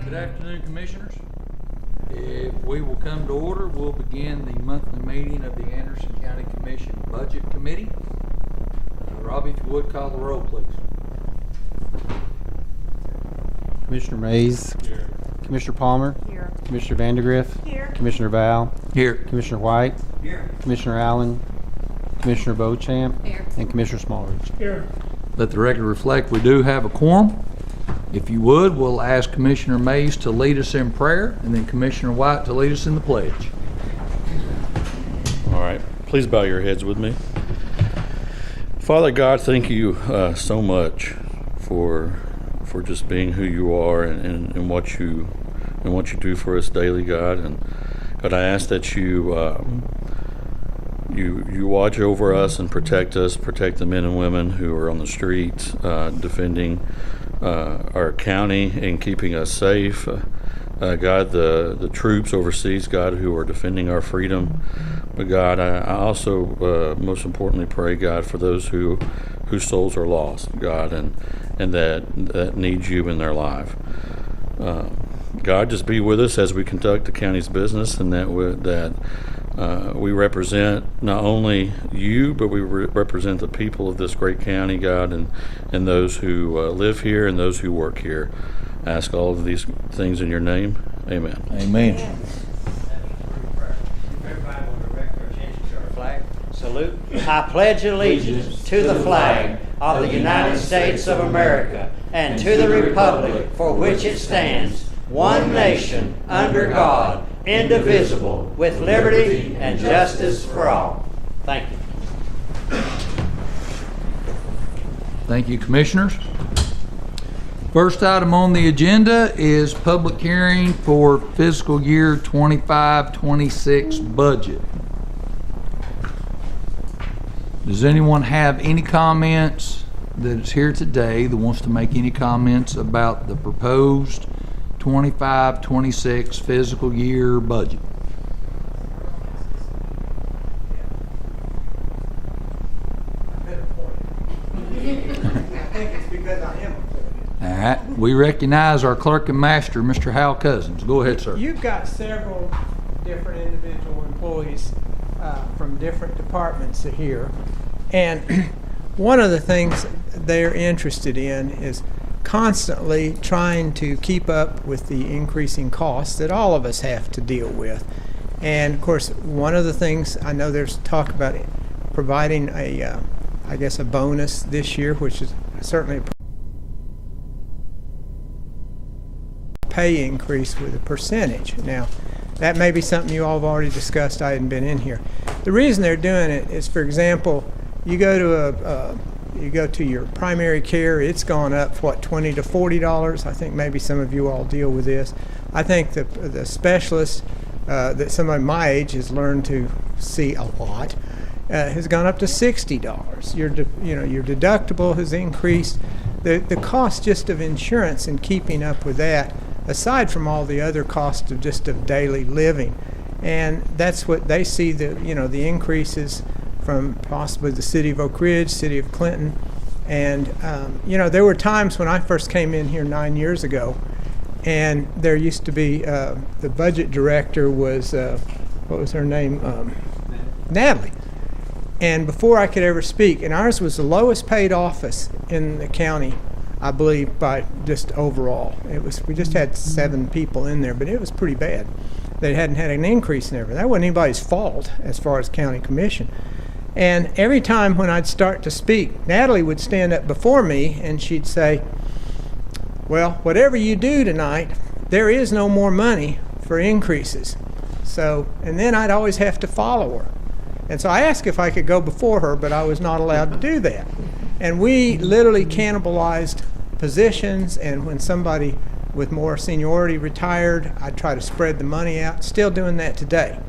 Good afternoon, Commissioners. If we will come to order, we'll begin the monthly meeting of the Anderson County Commission Budget Committee. Robbie, if you would, call the roll, please. Commissioner Mays. Here. Commissioner Palmer. Here. Commissioner Vandegrift. Here. Commissioner Val. Here. Commissioner White. Here. Commissioner Allen. Commissioner Beauchamp. Here. And Commissioner Smallridge. Here. Let the record reflect we do have a quorum. If you would, we'll ask Commissioner Mays to lead us in prayer and then Commissioner White to lead us in the pledge. All right, please bow your heads with me. Father God, thank you so much for just being who you are and what you do for us daily, God. And God, I ask that you watch over us and protect us, protect the men and women who are on the streets defending our county and keeping us safe. God, the troops overseas, God, who are defending our freedom. But God, I also most importantly pray, God, for those whose souls are lost, God, and that need you in their life. God, just be with us as we conduct the county's business, and that we represent not only you, but we represent the people of this great county, God, and those who live here and those who work here. I ask all of these things in your name. Amen. Amen. Salute. I pledge allegiance to the flag of the United States of America and to the republic for which it stands, one nation, under God, indivisible, with liberty and justice for all. Thank you. Thank you, Commissioners. First item on the agenda is public hearing for fiscal year 25-26 budget. Does anyone have any comments that is here today that wants to make any comments about the proposed 25-26 fiscal year budget? All right, we recognize our clerk and master, Mr. Hal Cousins. Go ahead, sir. You've got several different individual employees from different departments here, and one of the things they're interested in is constantly trying to keep up with the increasing costs that all of us have to deal with. And of course, one of the things I know there's talk about providing a bonus this year, which is certainly a pay increase with a percentage. Now, that may be something you all have already discussed. I hadn't been in here. The reason they're doing it is, for example, you go to your primary care, it's gone up, what, $20 to $40? I think maybe some of you all deal with this. I think the specialist that somebody my age has learned to see a lot has gone up to $60. Your deductible has increased. The cost just of insurance and keeping up with that, aside from all the other costs of daily living, and that's what they see, the increases from possibly the city of Oak Ridge, city of Clinton. And there were times when I first came in here 9 years ago, and there used to be the budget director was what was her name, Natalie. And before I could ever speak, and ours was the lowest paid office in the county, I believe, by just overall. We just had 7 people in there, but it was pretty bad. They hadn't had an increase in everything. That wasn't anybody's fault as far as county commission. And every time when I'd start to speak, Natalie would stand up before me and she'd say, well, whatever you do tonight, there is no more money for increases. So, and then I'd always have to follow her. And so I asked if I could go before her, but I was not allowed to do that. And we literally cannibalized positions, and when somebody with more seniority retired, I'd try to spread the money out. Still doing that today.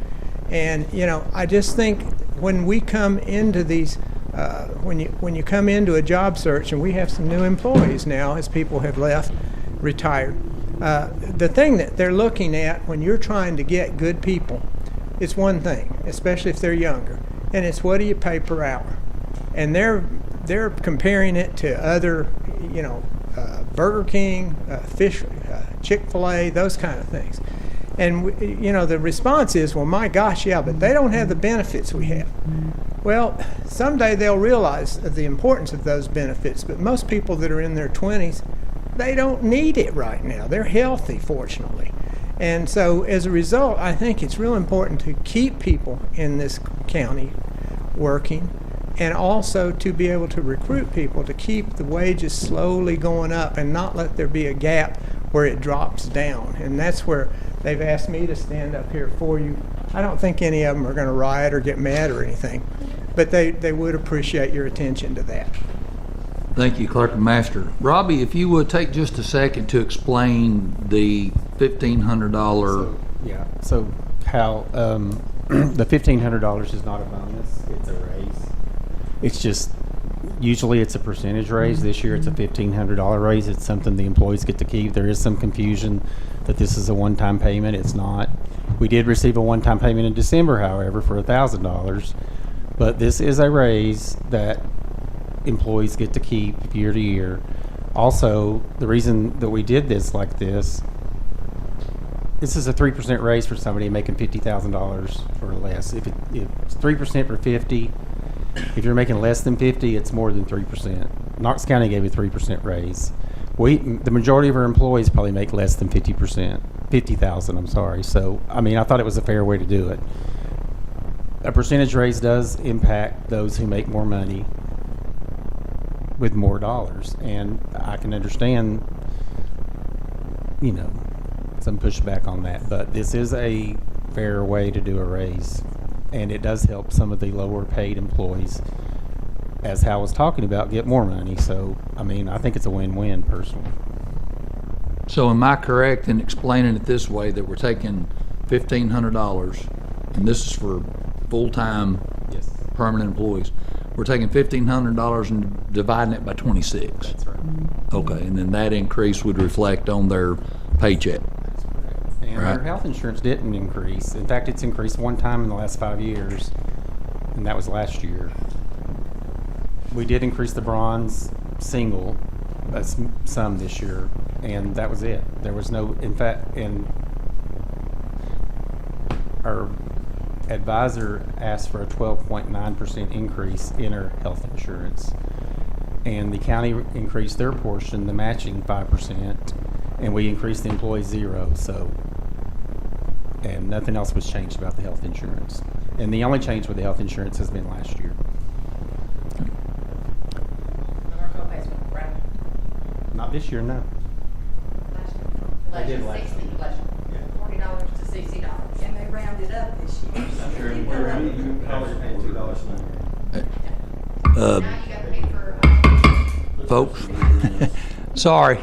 And I just think when we come into these, when you come into a job search, and we have some new employees now as people have left, retired, the thing that they're looking at when you're trying to get good people, it's one thing, especially if they're younger, and it's what do you pay per hour? And they're comparing it to other Burger King, Chick-fil-A, those kind of things. And the response is, well, my gosh, yeah, but they don't have the benefits we have. Well, someday they'll realize the importance of those benefits, but most people that are in their 20s, they don't need it right now. They're healthy, fortunately. And so as a result, I think it's real important to keep people in this county working, and also to be able to recruit people to keep the wages slowly going up and not let there be a gap where it drops down. And that's where they've asked me to stand up here for you. I don't think any of them are going to riot or get mad or anything, but they would appreciate your attention to that. Thank you, Clerk and Master. Robbie, if you would take just a second to explain the $1,500. Yeah, so Hal, the $1,500 is not a bonus, it's a raise. It's just, usually it's a percentage raise. This year it's a $1,500 raise. It's something the employees get to keep. There is some confusion that this is a one-time payment. It's not. We did receive a one-time payment in December, however, for $1,000. But this is a raise that employees get to keep year to year. Also, the reason that we did this like this is a 3% raise for somebody making $50,000 or less. If it's 3% for 50, if you're making less than 50, it's more than 3%. Knox County gave a 3% raise. The majority of our employees probably make less than 50,000, I'm sorry. So, I mean, I thought it was a fair way to do it. A percentage raise does impact those who make more money with more dollars. And I can understand, some pushback on that. But this is a fair way to do a raise. And it does help some of the lower paid employees, as Hal was talking about, get more money. So, I mean, I think it's a win-win personally. So am I correct in explaining it this way, that we're taking $1,500, and this is for full-time Yes. permanent employees. We're taking $1,500 and dividing it by 26. That's right. Okay, and then that increase would reflect on their paycheck. That's correct. And Right. our health insurance didn't increase. In fact, it's increased one time in the last 5 years, and that was last year. We did increase the bronze single, some this year, and that was it. There was no, in fact, and our advisor asked for a 12.9% increase in our health insurance. And the county increased their portion, the matching 5%, and we increased the employee 0, so, and nothing else was changed about the health insurance. And the only change with the health insurance has been last year. Our co-pays went right. Not this year, no. Last did year, last 60, year. last year, $40 to $60. And they rounded up this year. Uh, Now you got to pay for, folks, sorry,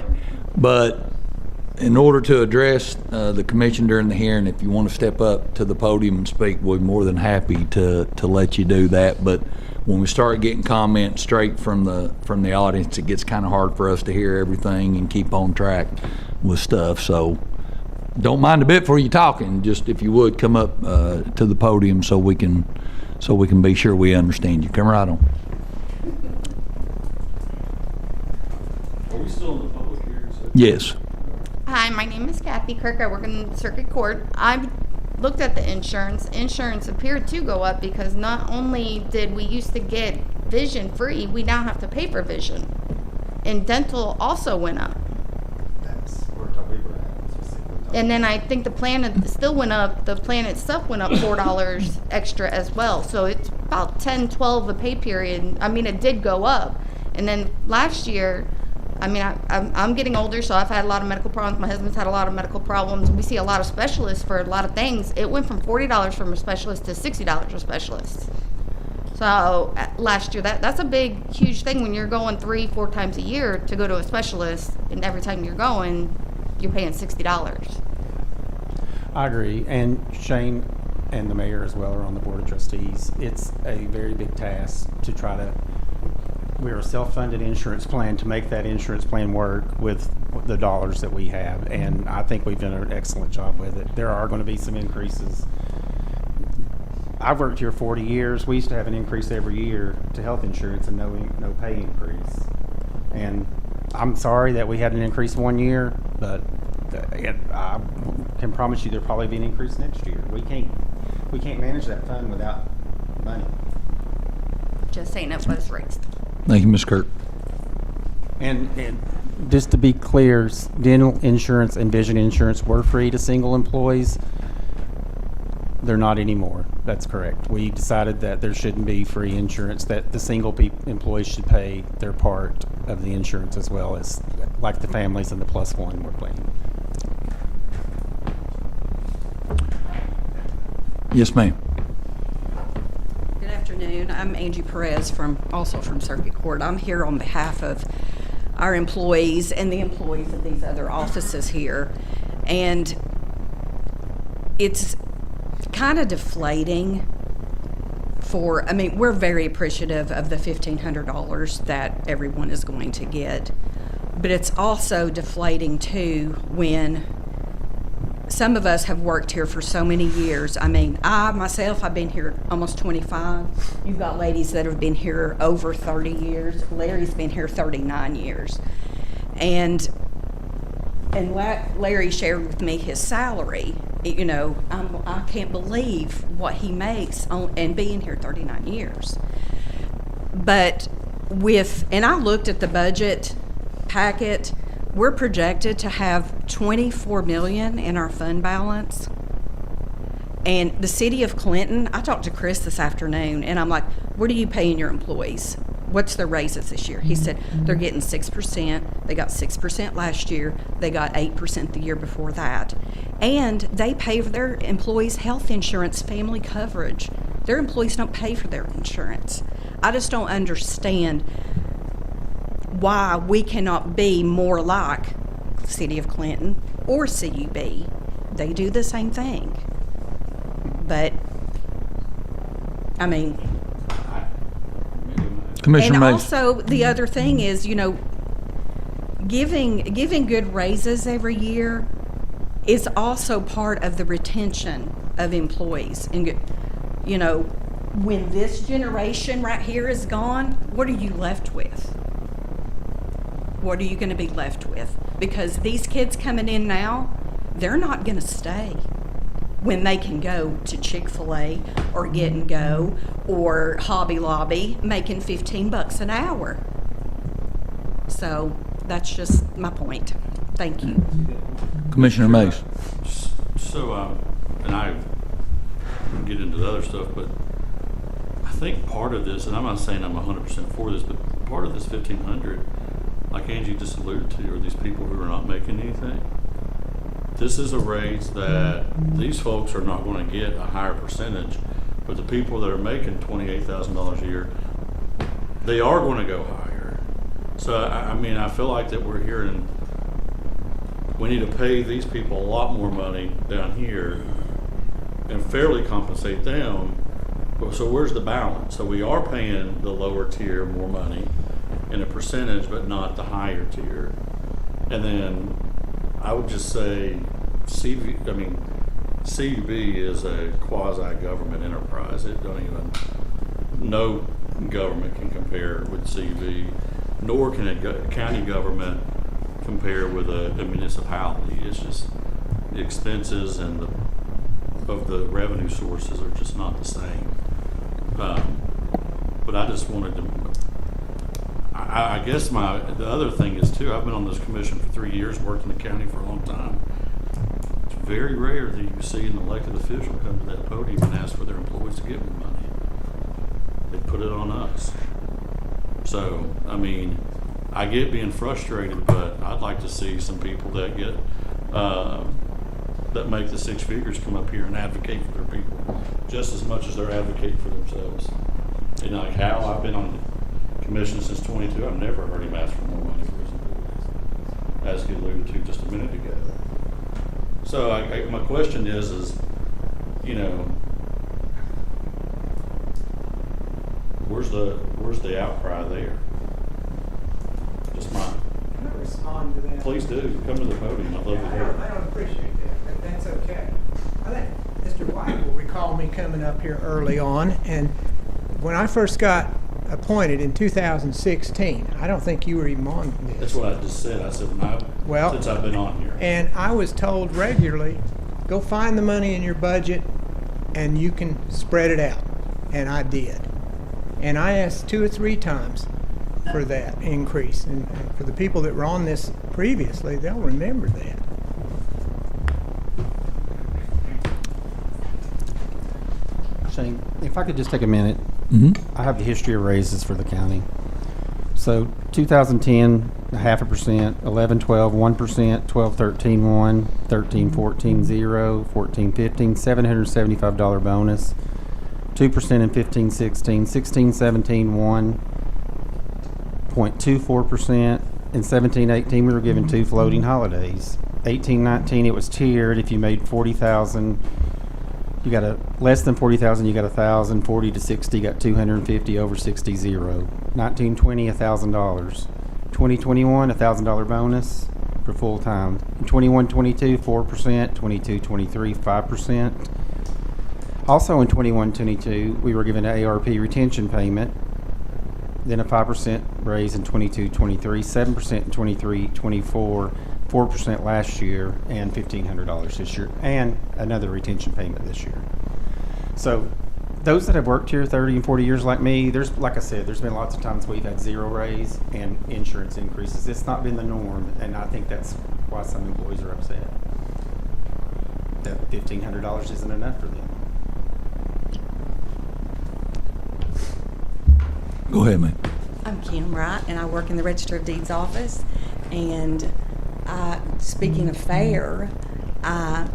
but in order to address the commission during the hearing, if you want to step up to the podium and speak, we're more than happy to let you do that. But when we start getting comments straight from the audience, it gets kind of hard for us to hear everything and keep on track with stuff. So don't mind a bit before you talking. Just if you would come up to the podium so we can be sure we understand you. Come right on. Are we still in the public hearing session? Yes. Hi, my name is Kathy Kirk. I work in the circuit court. I've looked at the insurance. Insurance appeared to go up because not only did we used to get vision free, we now have to pay for vision. And dental also went up. That's where we were at, specifically. And then I think the plan still went up. The plan itself went up $4 extra as well. So it's about 10, 12 a pay period. I mean, it did go up. And then last year, I mean, I'm getting older, so I've had a lot of medical problems. My husband's had a lot of medical problems. We see a lot of specialists for a lot of things. It went from $40 from a specialist to $60 a specialist. So last year, that's a big, huge thing when you're going 3-4 times a year to go to a specialist, and every time you're going, you're paying $60. I agree, and Shane and the mayor as well are on the board of trustees. It's a very big task to try to, we're a self-funded insurance plan, to make that insurance plan work with the dollars that we have, and I think we've done an excellent job with it. There are going to be some increases. I've worked here 40 years. We used to have an increase every year to health insurance and no pay increase. And I'm sorry that we had an increase one year, but I can promise you there'll probably be an increase next year. We can't manage that fund without money. Just saying it was raised. Thank you, Ms. Kirk. And just to be clear, dental insurance and vision insurance were free to single employees. They're not anymore. That's correct. We decided that there shouldn't be free insurance, that the single employees should pay their part of the insurance as well as like the families and the plus one were paying. Yes, ma'am. Good afternoon. I'm Angie Perez also from Circuit Court. I'm here on behalf of our employees and the employees of these other offices here. And it's kind of deflating we're very appreciative of the $1,500 that everyone is going to get. But it's also deflating too when some of us have worked here for so many years. I myself, I've been here almost 25. You've got ladies that have been here over 30 years. Larry's been here 39 years. And Larry shared with me his salary. I can't believe what he makes and being here 39 years. But and I looked at the budget packet, we're projected to have $24 million in our fund balance. And the city of Clinton, I talked to Chris this afternoon, and I'm like, what are you paying your employees? What's their raises this year? He said they're getting 6%. They got 6% last year. They got 8% the year before that. And they pay for their employees' health insurance, family coverage. Their employees don't pay for their insurance. I just don't understand why we cannot be more like the city of Clinton or CUB. They do the same thing. But, Commissioner and Mays. also the other thing is, giving good raises every year is also part of the retention of employees. And, when this generation right here is gone, what are you left with? What are you going to be left with? Because these kids coming in now, they're not going to stay when they can go to Chick-fil-A or Get and Go or Hobby Lobby making $15 an hour. So that's just my point. Thank you. Commissioner Mays. So, and I can get into the other stuff, but I think part of this, and I'm not saying I'm 100% for this, but part of this 1,500, like Angie just alluded to, are these people who are not making anything. This is a raise that these folks are not going to get a higher percentage, but the people that are making $28,000 a year, they are going to go higher. So, I feel like that we're hearing we need to pay these people a lot more money down here and fairly compensate them. So where's the balance? So we are paying the lower tier more money in a percentage, but not the higher tier. And then I would just say CUB is a quasi-government enterprise. No government can compare with CUB, nor can a county government compare with a municipality. It's just the expenses and of the revenue sources are just not the same. But I just wanted to, I guess the other thing is too, I've been on this commission for 3 years, worked in the county for a long time. It's very rare that you see an elected official come to that podium and ask for their employees to give them money. They put it on us. So, I get being frustrated, but I'd like to see some people that get, that make the six figures come up here and advocate for their people just as much as they're advocating for themselves. And like Hal, I've been on the commission since 22. I've never heard him ask for more money for his employees, as he alluded to just a minute ago. So my question is, where's the outcry there? Just mine. Can I respond to that? Please do. Come to the podium. I'd love to hear it. I don't appreciate that, but that's okay. I think Mr. White will recall me coming up here early on, and when I first got appointed in 2016. I don't think you were even on this. That's what I just said. I said no, Well- since I've been on here. And I was told regularly, go find the money in your budget and you can spread it out. And I did. And I asked 2 or 3 times for that increase. And for the people that were on this previously, they'll remember that. Shane, if I could just take a minute. Mm-hmm. I have the history of raises for the county. So 2010, 0.5%, 11, 12, 1%, 12, 13, 1, 13, 14, 0, 14, 15, $775 bonus, 2% in 15, 16, 16, 17, 1.24%, and 17, 18, we were given 2 floating holidays. 18, 19, it was tiered. If you made 40,000, you got a less than 40,000, you got 1,000. 40 to 60, got 250. Over 60, 0. 19, 20, $1,000. 2021, $1,000 bonus for full time. 21, 22, 4%. 22, 23, 5%. Also in 21, 22, we were given an ARP retention payment, then a 5% raise in 22, 23, 7% in 23, 24. 4% last year, and $1,500 this year, and another retention payment this year. So those that have worked here 30 and 40 years like me, like I said, there's been lots of times we've had 0 raise and insurance increases. It's not been the norm, and I think that's why some employees are upset that $1,500 isn't enough for them. Go ahead, man. I'm Kim Wright, and I work in the Register of Deeds office. And speaking of fair, I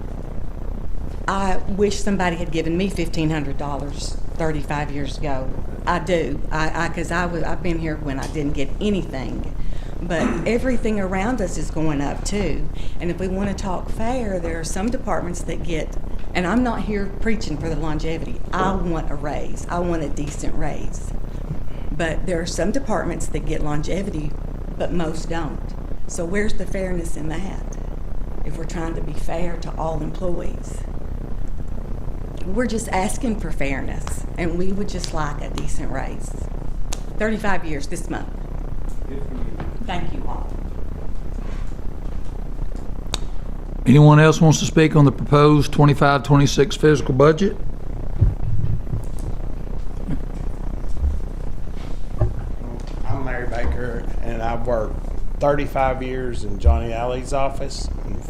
wish somebody had given me $1,500 35 years ago. I do, because I've been here when I didn't get anything. But everything around us is going up too. And if we want to talk fair, there are some departments that get, and I'm not here preaching for the longevity. I want a raise. I want a decent raise. But there are some departments that get longevity, but most don't. So where's the fairness in that? If we're trying to be fair to all employees, we're just asking for fairness, and we would just like a decent raise. 35 years this month. Thank you all. Anyone else wants to speak on the proposed 25-26 fiscal budget? I'm Larry Baker, and I've worked 35 years in Johnny Alley's office, and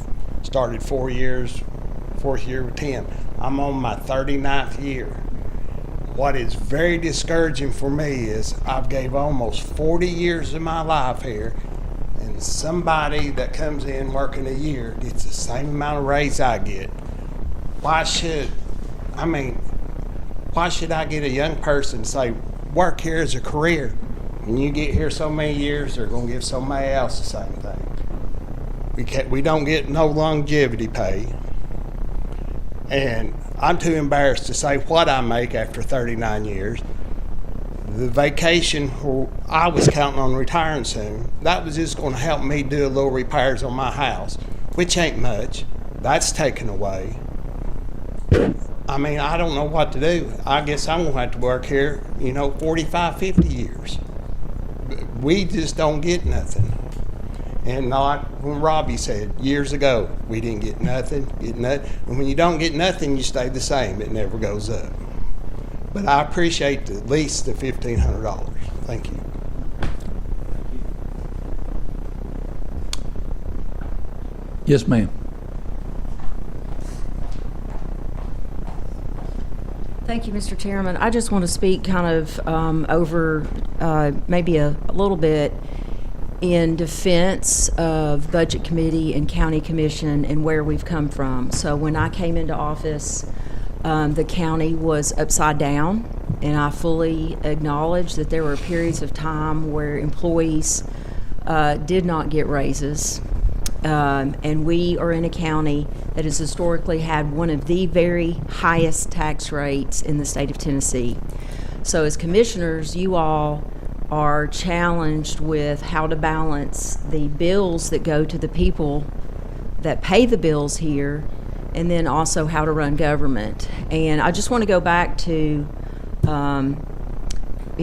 started 4 years, 4th year with Tim. I'm on my 39th year. What is very discouraging for me is I've gave almost 40 years of my life here, and somebody that comes in working a year gets the same amount of raise I get. Why should I get a young person say, work here as a career? When you get here so many years, they're going to give somebody else the same thing. We don't get no longevity pay. And I'm too embarrassed to say what I make after 39 years. The vacation, where I was counting on retiring soon, that was just going to help me do a little repairs on my house, which ain't much. That's taken away. I mean, I don't know what to do. I guess I'm going to have to work here, 45, 50 years. We just don't get nothing. And like when Robbie said years ago, we didn't get nothing. And when you don't get nothing, you stay the same. It never goes up. But I appreciate at least the $1,500. Thank you. Yes, ma'am. Thank you, Mr. Chairman. I just want to speak kind of over maybe a little bit in defense of Budget Committee and County Commission and where we've come from. So when I came into office, the county was upside down, and I fully acknowledge that there were periods of time where employees did not get raises. And we are in a county that has historically had one of the very highest tax rates in the state of Tennessee. So as commissioners, you all are challenged with how to balance the bills that go to the people that pay the bills here, and then also how to run government. And I just want to go back to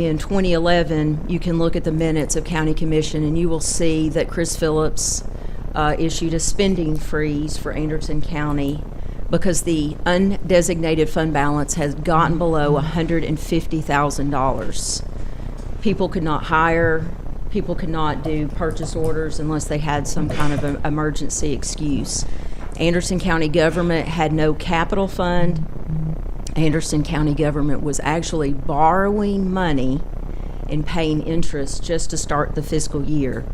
in 2011, you can look at the minutes of County Commission and you will see that Chris Phillips issued a spending freeze for Anderson County because the undesignated fund balance has gotten below $150,000. People could not hire, people could not do purchase orders unless they had some kind of an emergency excuse. Anderson County government had no capital fund. Anderson County government was actually borrowing money and paying interest just to start the fiscal year.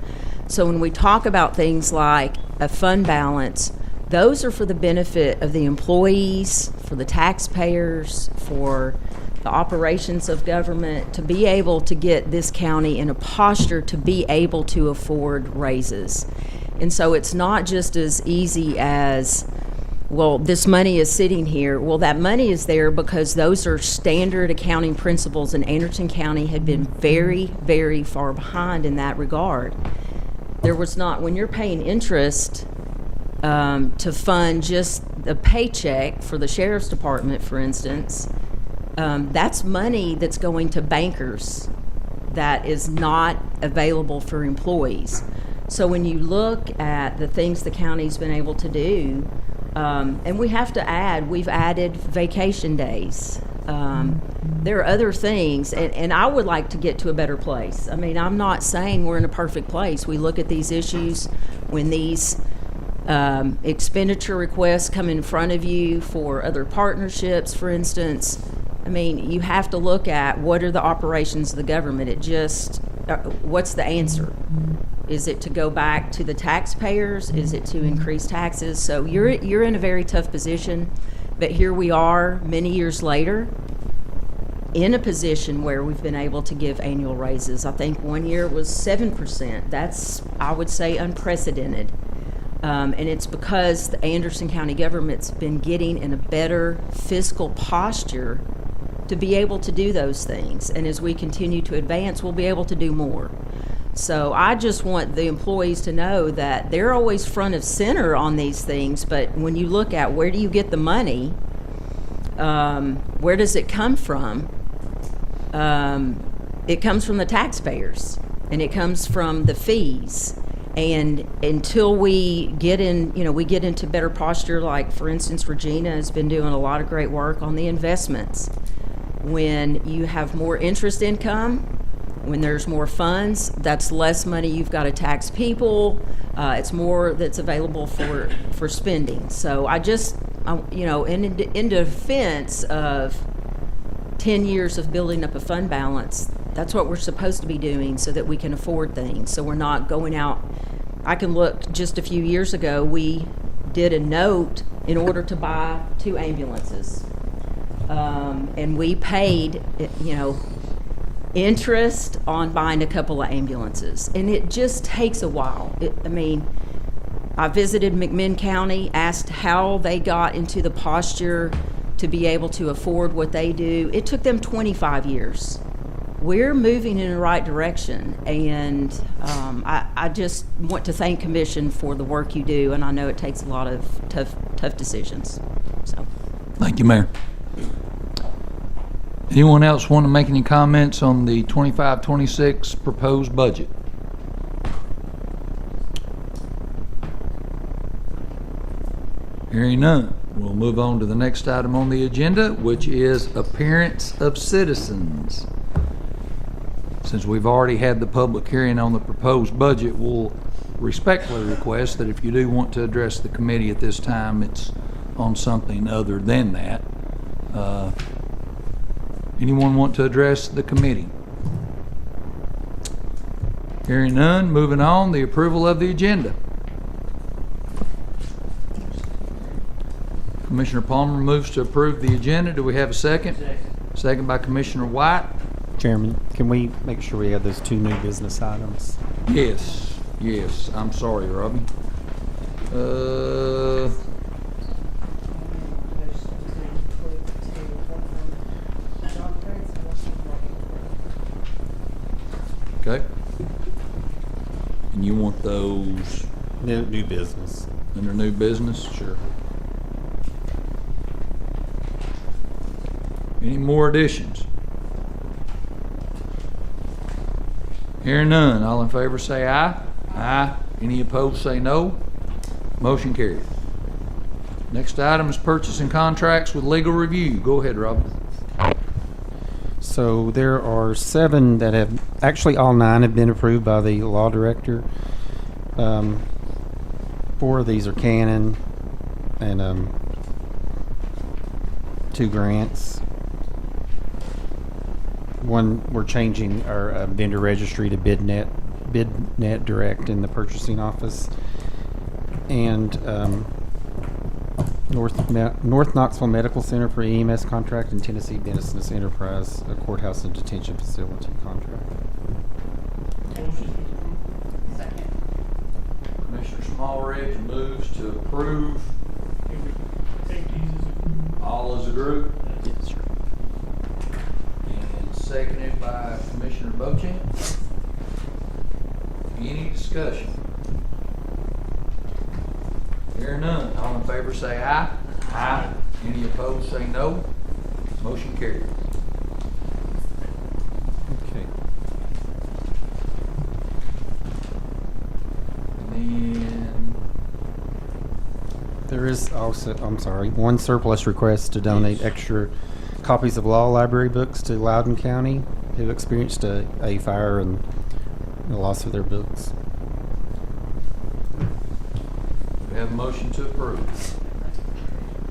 So when we talk about things like a fund balance, those are for the benefit of the employees, for the taxpayers, for the operations of government, to be able to get this county in a posture to be able to afford raises. And so it's not just as easy as, well, this money is sitting here. Well, that money is there because those are standard accounting principles, and Anderson County had been very, very far behind in that regard. There was not, when you're paying interest to fund just a paycheck for the sheriff's department, for instance, that's money that's going to bankers that is not available for employees. So when you look at the things the county's been able to do, and we have to add, we've added vacation days. There are other things, and I would like to get to a better place. I mean, I'm not saying we're in a perfect place. We look at these issues when these expenditure requests come in front of you for other partnerships, for instance. I mean, you have to look at what are the operations of the government. It just, what's the answer? Is it to go back to the taxpayers? Is it to increase taxes? So you're in a very tough position, but here we are many years later in a position where we've been able to give annual raises. I think one year it was 7%. That's, I would say, unprecedented. And it's because the Anderson County government's been getting in a better fiscal posture to be able to do those things. And as we continue to advance, we'll be able to do more. So I just want the employees to know that they're always front of center on these things, but when you look at where do you get the money, where does it come from? It comes from the taxpayers, and it comes from the fees. And until we get in, we get into better posture, like, for instance, Regina has been doing a lot of great work on the investments. When you have more interest income, when there's more funds, that's less money you've got to tax people. It's more that's available for spending. So in defense of 10 years of building up a fund balance, that's what we're supposed to be doing so that we can afford things. So we're not going out. I can look just a few years ago, we did a note in order to buy 2 ambulances. And we paid, interest on buying a couple of ambulances, and it just takes a while. I visited McMinn County, asked how they got into the posture to be able to afford what they do. It took them 25 years. We're moving in the right direction, and I just want to thank Commission for the work you do, and I know it takes a lot of tough decisions. So, Thank you, Mayor. Anyone else want to make any comments on the 25-26 proposed budget? Hearing none, we'll move on to the next item on the agenda, which is appearance of citizens. Since we've already had the public hearing on the proposed budget, we'll respectfully request that if you do want to address the committee at this time, it's on something other than that. Anyone want to address the committee? Hearing none, moving on, the approval of the agenda. Commissioner Palmer moves to approve the agenda. Do we have a second? Second by Commissioner White. Chairman, can we make sure we have those 2 new business items? Yes, I'm sorry, Robbie. Okay. And you want those New business. under new business? Sure. Any more additions? Hearing none, all in favor say aye. Aye. Any opposed say no. Motion carried. Next item is purchasing contracts with legal review. Go ahead, Robin. So there are 7 that have, actually all 9 have been approved by the law director. 4 of these are Canon and 2 grants. One, we're changing our vendor registry to BidNet Direct in the purchasing office. And North Knoxville Medical Center for EMS contract and Tennessee Business Enterprise a courthouse and detention facility contract. Commissioner Smallridge moves to approve all as a group. Yes, sir. And seconded by Commissioner Bochamp. Any discussion? Hearing none, all in favor say aye. Aye. Any opposed say no. Motion carried. Okay. And then There is also, I'm sorry, one surplus request to donate extra copies of law library books to Loudoun County who experienced a fire and the loss of their books. we have a motion to approve.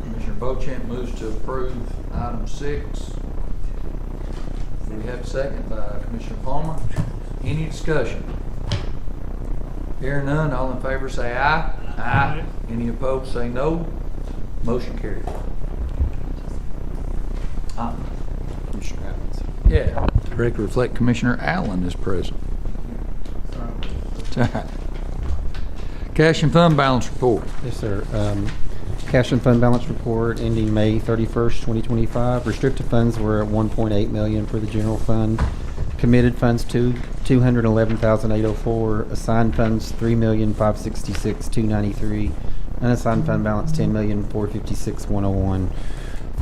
Commissioner Bochamp moves to approve item 6. We have a second by Commissioner Palmer. Any discussion? Hearing none, all in favor say aye. Aye. Any opposed say no. Motion carried. Commissioner Adams. Yeah. Record reflect Commissioner Allen is present. Cash and fund balance report. Yes, sir. Cash and fund balance report ending May 31st, 2025. Restricted funds were at $1.8 million for the general fund. Committed funds $211,804. Assigned funds $3,566,293. Unassigned fund balance $10,456,101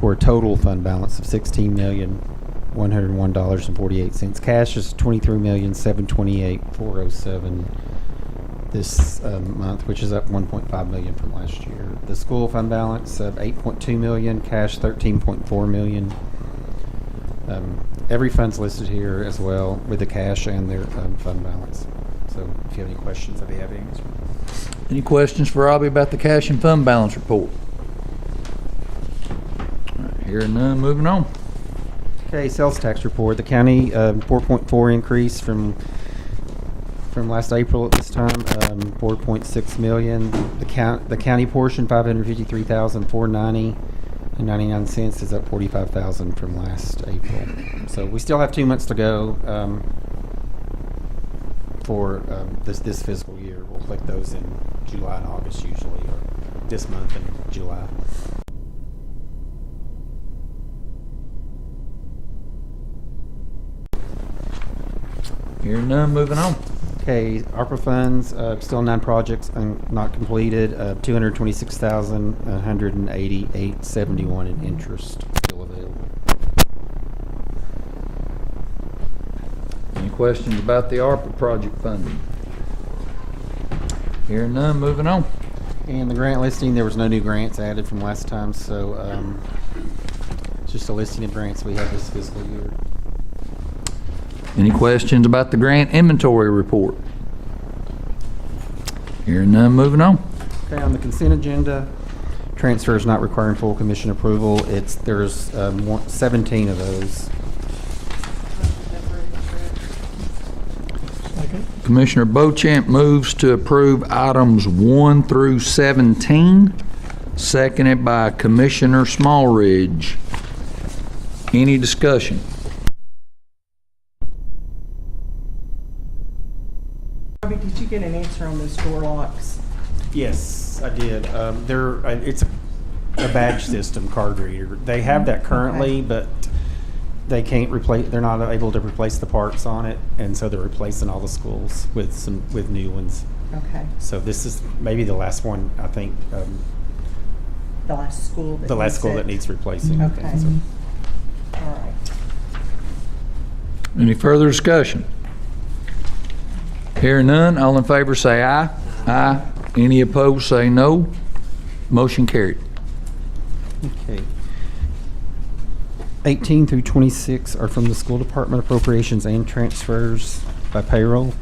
for a total fund balance of $16,101.48. Cash is $23,728,407 this month, which is up $1.5 million from last year. The school fund balance of $8.2 million, cash $13.4 million. Every fund's listed here as well with the cash and their fund balance. So if you have any questions, I'd be happy to answer. Any questions for Robbie about the cash and fund balance report? All right, hearing none, moving on. Okay, sales tax report. The county 4.4 increase from last April at this time, 4.6 million. The county portion 553,490.99 is up 45,000 from last April. So we still have 2 months to go for this fiscal year. We'll collect those in July and August usually, or this month in July. Hearing none, moving on. Okay, ARPA funds, still 9 projects not completed, 226,188.71 in interest still available. Any questions about the ARPA project funding? Hearing none, moving on. And the grant listing, there was no new grants added from last time, so it's just a listing of grants we have this fiscal year. Any questions about the grant inventory report? Hearing none, moving on. Okay, on the consent agenda, transfers not requiring full commission approval. There's 17 of those. Commissioner Bochamp moves to approve items 1 through 17, seconded by Commissioner Smallridge. Any discussion? Robbie, did you get an answer on those door locks? Yes, I did. It's a badge system card reader. They have that currently, Okay. but they can't replace. They're not able to replace the parts on it, and so they're replacing all the schools with new ones. Okay. So this is maybe the last one. I think The last school that the last needs school it. that needs replacing. Okay. So- All right. Any further discussion? Hearing none, all in favor say aye. Aye. Any opposed say no. Motion carried. Okay. 18 through 26 are from the school department appropriations and transfers by payroll.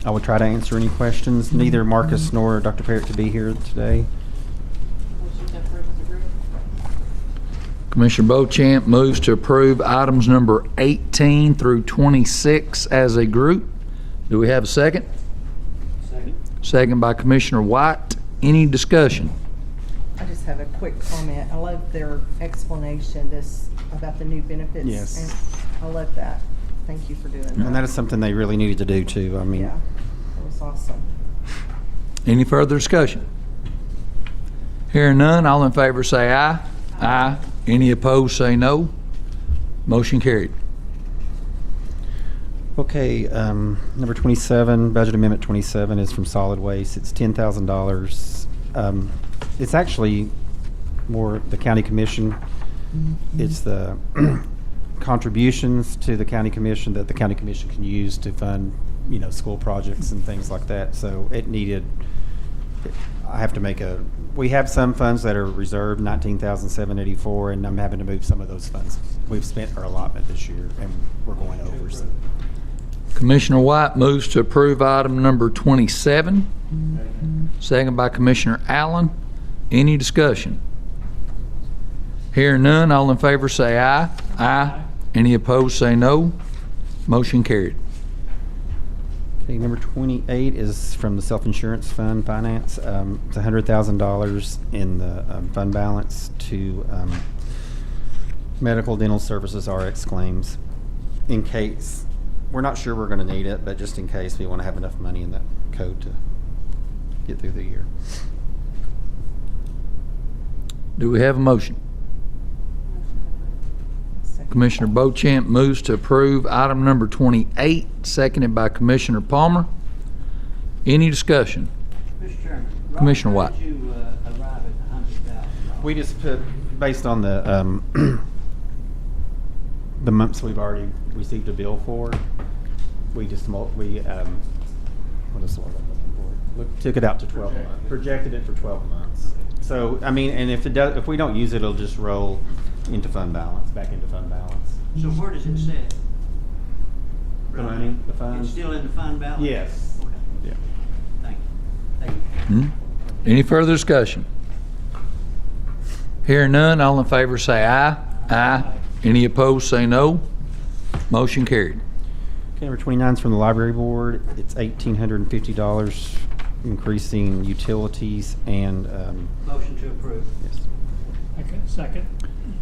I will try to answer any questions. Neither Marcus nor Dr. Parrott to be here today. Commissioner Beauchamp moves to approve items number 18 through 26 as a group. Do we have a second? Second. Second by Commissioner White. Any discussion? I just have a quick comment. I love their explanation, this, about the new benefits. Yes. And I love that. Thank you for doing that. And that is something they really needed to do too. I mean, Yeah, that was awesome. Any further discussion? Hearing none, all in favor say aye. Aye. Any opposed say no. Motion carried. okay, number 27, budget amendment 27 is from solid waste. It's $10,000. It's actually more the county commission. It's the contributions to the county commission that the county commission can use to fund, you know, school projects and things like that. So it needed, I have to make we have some funds that are reserved, 19,784, and I'm having to move some of those funds. We've spent our allotment this year and we're going over. So. Commissioner White moves to approve item number 27. Second by Commissioner Allen. Any discussion? Hearing none, all in favor say aye. Aye. Any opposed say no. Motion carried. Okay, number 28 is from the self-insurance fund finance. It's $100,000 in the fund balance to medical dental services RX claims in case, we're not sure we're going to need it, but just in case we want to have enough money in that code to get through the year. Do we have a motion? Commissioner Beauchamp moves to approve item number 28, seconded by Commissioner Palmer. Any discussion? Mr. Chairman. Commissioner White. How did you arrive at the $100,000? We just put, based on the the months we've already received a bill for, we just, what is the word I'm looking for? Took it out to 12 months, projected it for 12 months. So, I mean, and if we don't use it, it'll just roll into fund balance, back into fund balance. So where does it sit? The money, the funds? It's still in the fund balance? Yes. Okay, Yeah. thank you. Thank you. Any further discussion? Hearing none, all in favor say aye. Aye. Any opposed say no. Motion carried. Okay, number 29 is from the library board. It's $1,850, increasing utilities and, Motion to approve. yes. Okay, second.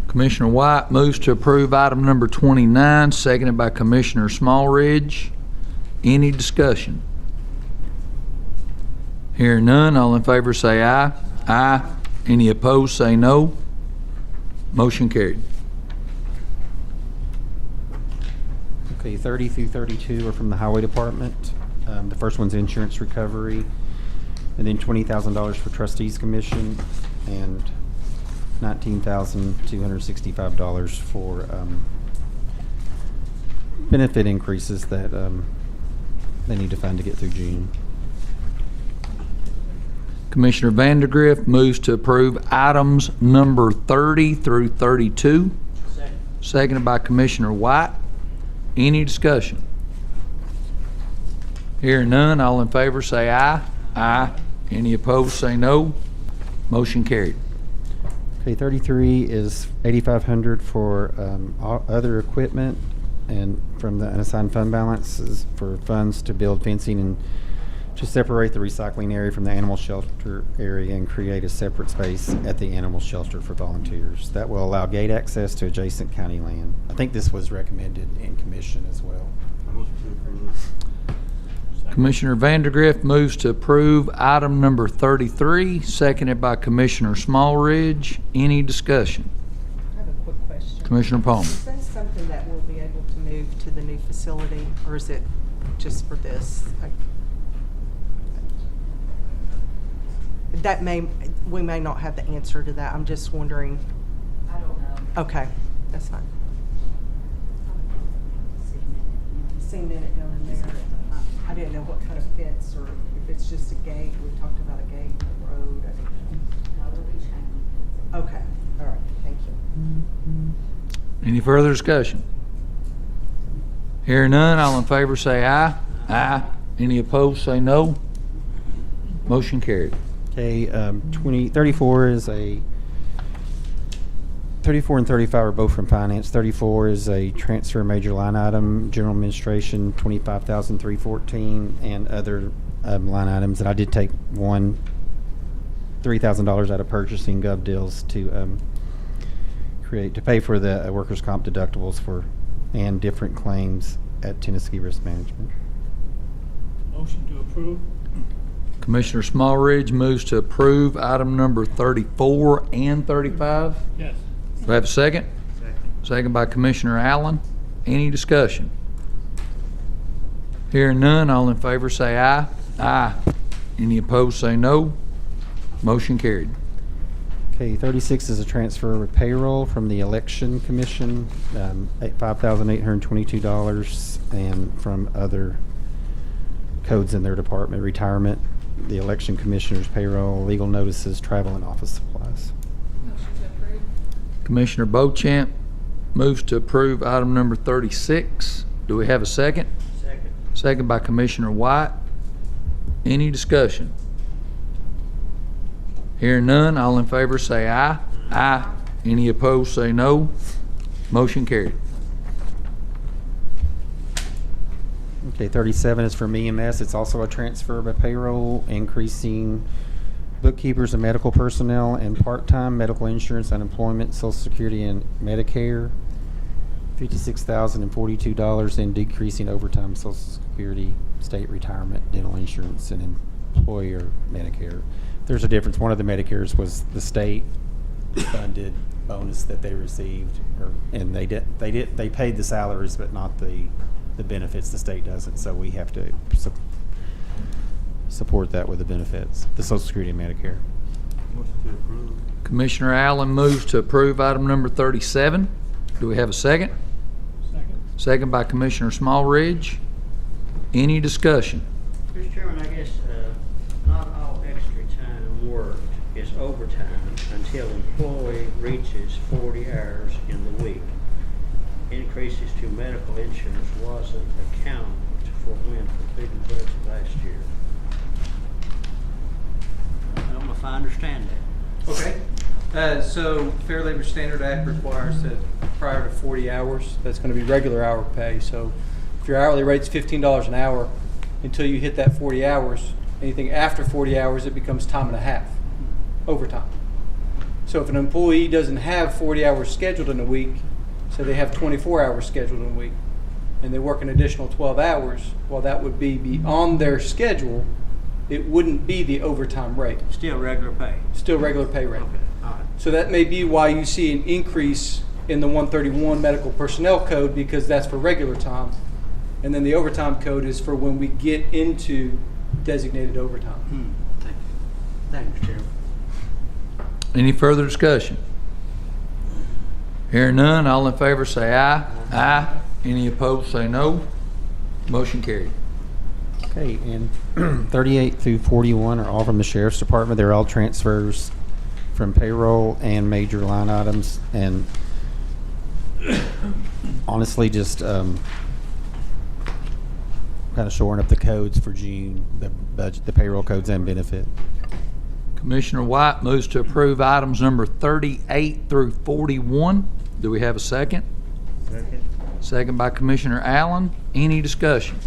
Commissioner White moves to approve item number 29, seconded by Commissioner Smallridge. Any discussion? Hearing none, all in favor say aye. Aye. Any opposed say no. Motion carried. Okay, 30 through 32 are from the highway department. The first one's insurance recovery, and then $20,000 for trustees commission, and $19,265 for benefit increases that they need to fund to get through June. Commissioner Vandergrift moves to approve items number 30 through 32. Second. Seconded by Commissioner White. Any discussion? Hearing none, all in favor say aye. Aye. Any opposed say no. Motion carried. Okay, 33 is $8,500 for other equipment, and from the unassigned fund balances for funds to build fencing and to separate the recycling area from the animal shelter area and create a separate space at the animal shelter for volunteers. That will allow gate access to adjacent county land. I think this was recommended in commission as well. Commissioner Vandergrift moves to approve item number 33, seconded by Commissioner Smallridge. Any discussion? I have a quick question. Commissioner Palmer. Is that something that we'll be able to move to the new facility, or is it just for this? We may not have the answer to that. I'm just wondering. I don't know. Okay, that's fine. cement it down in there. I didn't know what kind of fence or if it's just a gate. We talked about a gate in the road. I didn't know. No, there'll be chain link. Okay, all right, thank you. Any further discussion? Hearing none, all in favor say aye. Aye. Any opposed, say no. Motion carried. Okay, 34 is a, 34 and 35 are both from finance. 34 is a transfer major line item, general administration, 25,314, and other line items. And I did take one $3,000 out of purchasing gov deals to to pay for the workers' comp deductibles and different claims at Tennessee Risk Management. Motion to approve. Commissioner Smallridge moves to approve item number 34 and 35. Yes. Do I have a second? Second. Second by Commissioner Allen. Any discussion? Hearing none, all in favor say aye. Aye. Any opposed, say no. Motion carried. Okay, 36 is a transfer of payroll from the Election Commission, $5,822, and from other codes in their department, retirement, the Election Commissioner's payroll, legal notices, travel, and office supplies. Motion to approve. Commissioner Beauchamp moves to approve item number 36. Do we have a second? Second. Second by Commissioner White. Any discussion? Hearing none, all in favor say aye. Aye. Any opposed, say no. Motion carried. Okay, 37 is from EMS. It's also a transfer by payroll, increasing bookkeepers and medical personnel and part-time medical insurance, unemployment, Social Security, and Medicare. $56,042, and decreasing overtime Social Security, state retirement, dental insurance, and employer Medicare. There's a difference. One of the Medicares was the state funded bonus that they received, and they paid the salaries, but not the benefits. The state doesn't, so we have to support that with the benefits, the Social Security and Medicare. Motion to approve. Commissioner Allen moves to approve item number 37. Do we have a second? Second. Second by Commissioner Smallridge. Any discussion? Mr. Chairman, I guess not all extra time worked is overtime until employee reaches 40 hours in the week. Increases to medical insurance wasn't accounted for when completing budget last year. I don't know if I understand that. Okay. So Fair Labor Standard Act requires that prior to 40 hours, that's going to be regular hour pay. So if your hourly rate's $15 an hour, until you hit that 40 hours, anything after 40 hours, it becomes time and a half, overtime. So if an employee doesn't have 40 hours scheduled in a week, so they have 24 hours scheduled in a week, and they work an additional 12 hours, well, that would be on their schedule. It wouldn't be the overtime rate. Still regular pay. Still regular pay rate. Okay, all right. So that may be why you see an increase in the 131 medical personnel code, because that's for regular time. And then the overtime code is for when we get into designated overtime. Thank you. Thank you, Mr. Chairman. Any further discussion? Hearing none, all in favor say aye. Aye. Any opposed, say no. Motion carried. Okay, and 38 through 41 are all from the Sheriff's Department. They're all transfers from payroll and major line items, and honestly just kind of shoring up the codes for June, the budget, the payroll codes and benefit. Commissioner White moves to approve items number 38 through 41. Do we have a second? Second. Second by Commissioner Allen. Any discussion?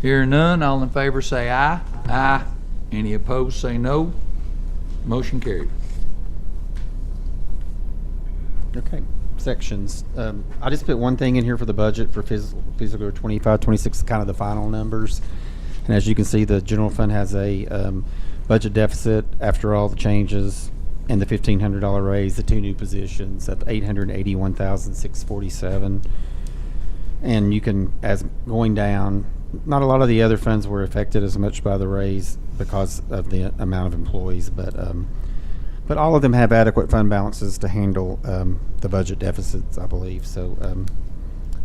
Hearing none, all in favor say aye. Aye. Any opposed, say no. Motion carried. Okay, sections. I just put one thing in here for the budget for fiscal 25, 26, kind of the final numbers. And as you can see, the general fund has a budget deficit after all the changes and the $1,500 raise, the two new positions of $881,647. And you can, as going down, not a lot of the other funds were affected as much by the raise because of the amount of employees, but all of them have adequate fund balances to handle the budget deficits, I believe. So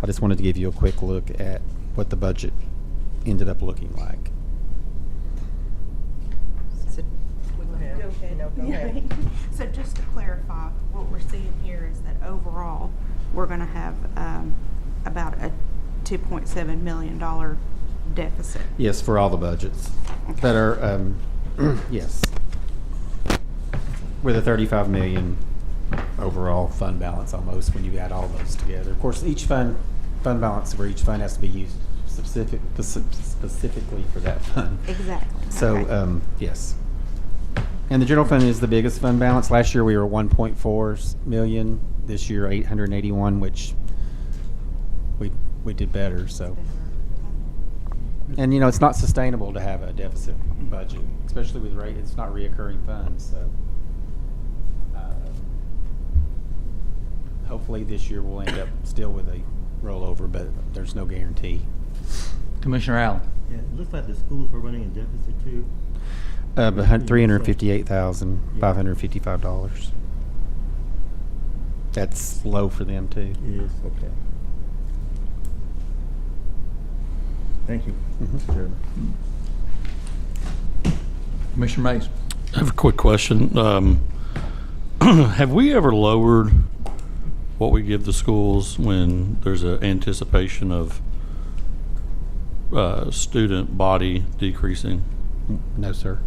I just wanted to give you a quick look at what the budget ended up looking like. So, go ahead. No, go ahead. So just to clarify, what we're seeing here is that overall, we're gonna have, about a $2.7 million deficit. Yes, for all the budgets that are, yes. With a 35 million overall fund balance almost when you add all those together. Of course, each fund balance for each fund has to be used specifically for that fund. Exactly. So, Okay. yes. And the general fund is the biggest fund balance. Last year we were 1.4 million. This year 881, which we did better. So, and it's not sustainable to have a deficit budget, especially with rate. It's not reoccurring funds. So, hopefully this year we'll end up still with a rollover, but there's no guarantee. Commissioner Allen. Yeah, it looks like the schools were running in deficit too. $358,555. That's low for them too. It is, okay. Thank you, Mhm. Mr. Chairman. Commissioner Mays. I have a quick question. Have we ever lowered what we give the schools when there's an anticipation of student body decreasing? No, sir.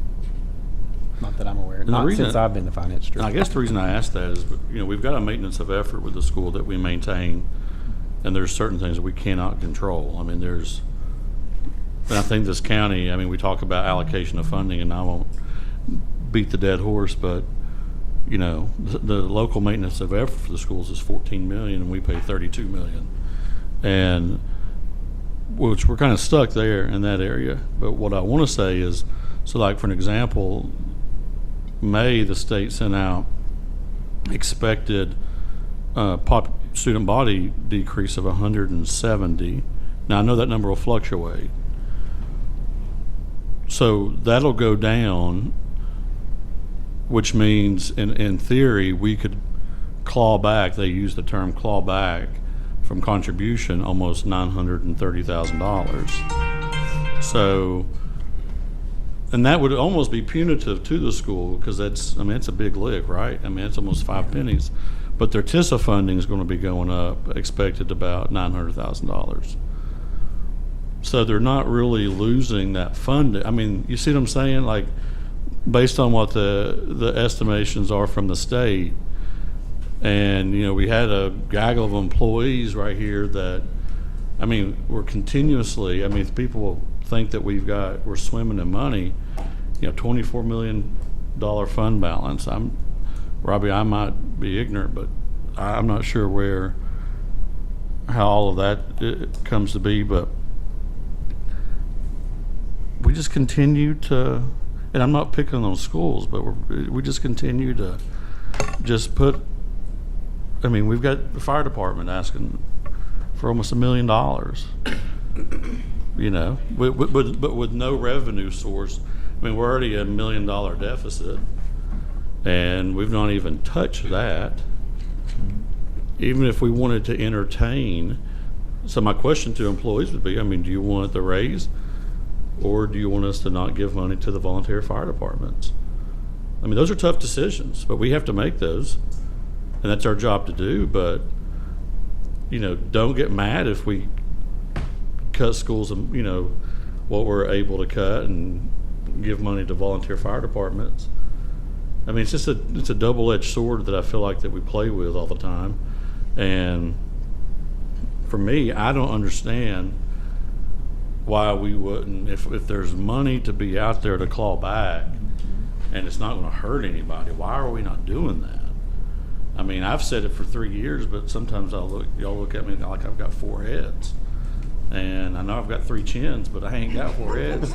Not that I'm aware. And the Not reason- since I've been the finance director. I guess the reason I ask that is, we've got a maintenance of effort with the school that we maintain, and there's certain things that we cannot control. I mean, and I think this county, we talk about allocation of funding, and I won't beat the dead horse, but, the local maintenance of effort for the schools is $14 million, and we pay $32 million. And, which we're kind of stuck there in that area. But what I want to say is, so like for an example, May, the state sent out expected student body decrease of 170. Now I know that number will fluctuate. So that'll go down, which means in theory we could claw back, they use the term claw back, from contribution almost $930,000. So, and that would almost be punitive to the school, because it's a big lick, right? It's almost 5 pennies. But their TISA funding is going to be going up, expected about $900,000. So they're not really losing that funding. You see what I'm saying? Like, based on what the estimations are from the state, and we had a gaggle of employees right here that, we're continuously, if people think that we're swimming in money, $24 million fund balance. Robbie, I might be ignorant, but I'm not sure how all of that comes to be, but we just continue to, and I'm not picking on schools, but we just continue to just put, we've got the fire department asking for almost $1 million, but with no revenue source. We're already at $1 million deficit, and we've not even touched that. Even if we wanted to entertain, so my question to employees would be, do you want the raise, or do you want us to not give money to the volunteer fire departments? Those are tough decisions, but we have to make those. And that's our job to do, but, don't get mad if we cut schools, what we're able to cut and give money to volunteer fire departments. It's a double-edged sword that I feel like that we play with all the time. And for me, I don't understand why we wouldn't, if there's money to be out there to claw back and it's not going to hurt anybody, why are we not doing that? I've said it for 3 years, but sometimes y'all look at me like I've got 4 heads. And I know I've got 3 chins, but I ain't got 4 heads.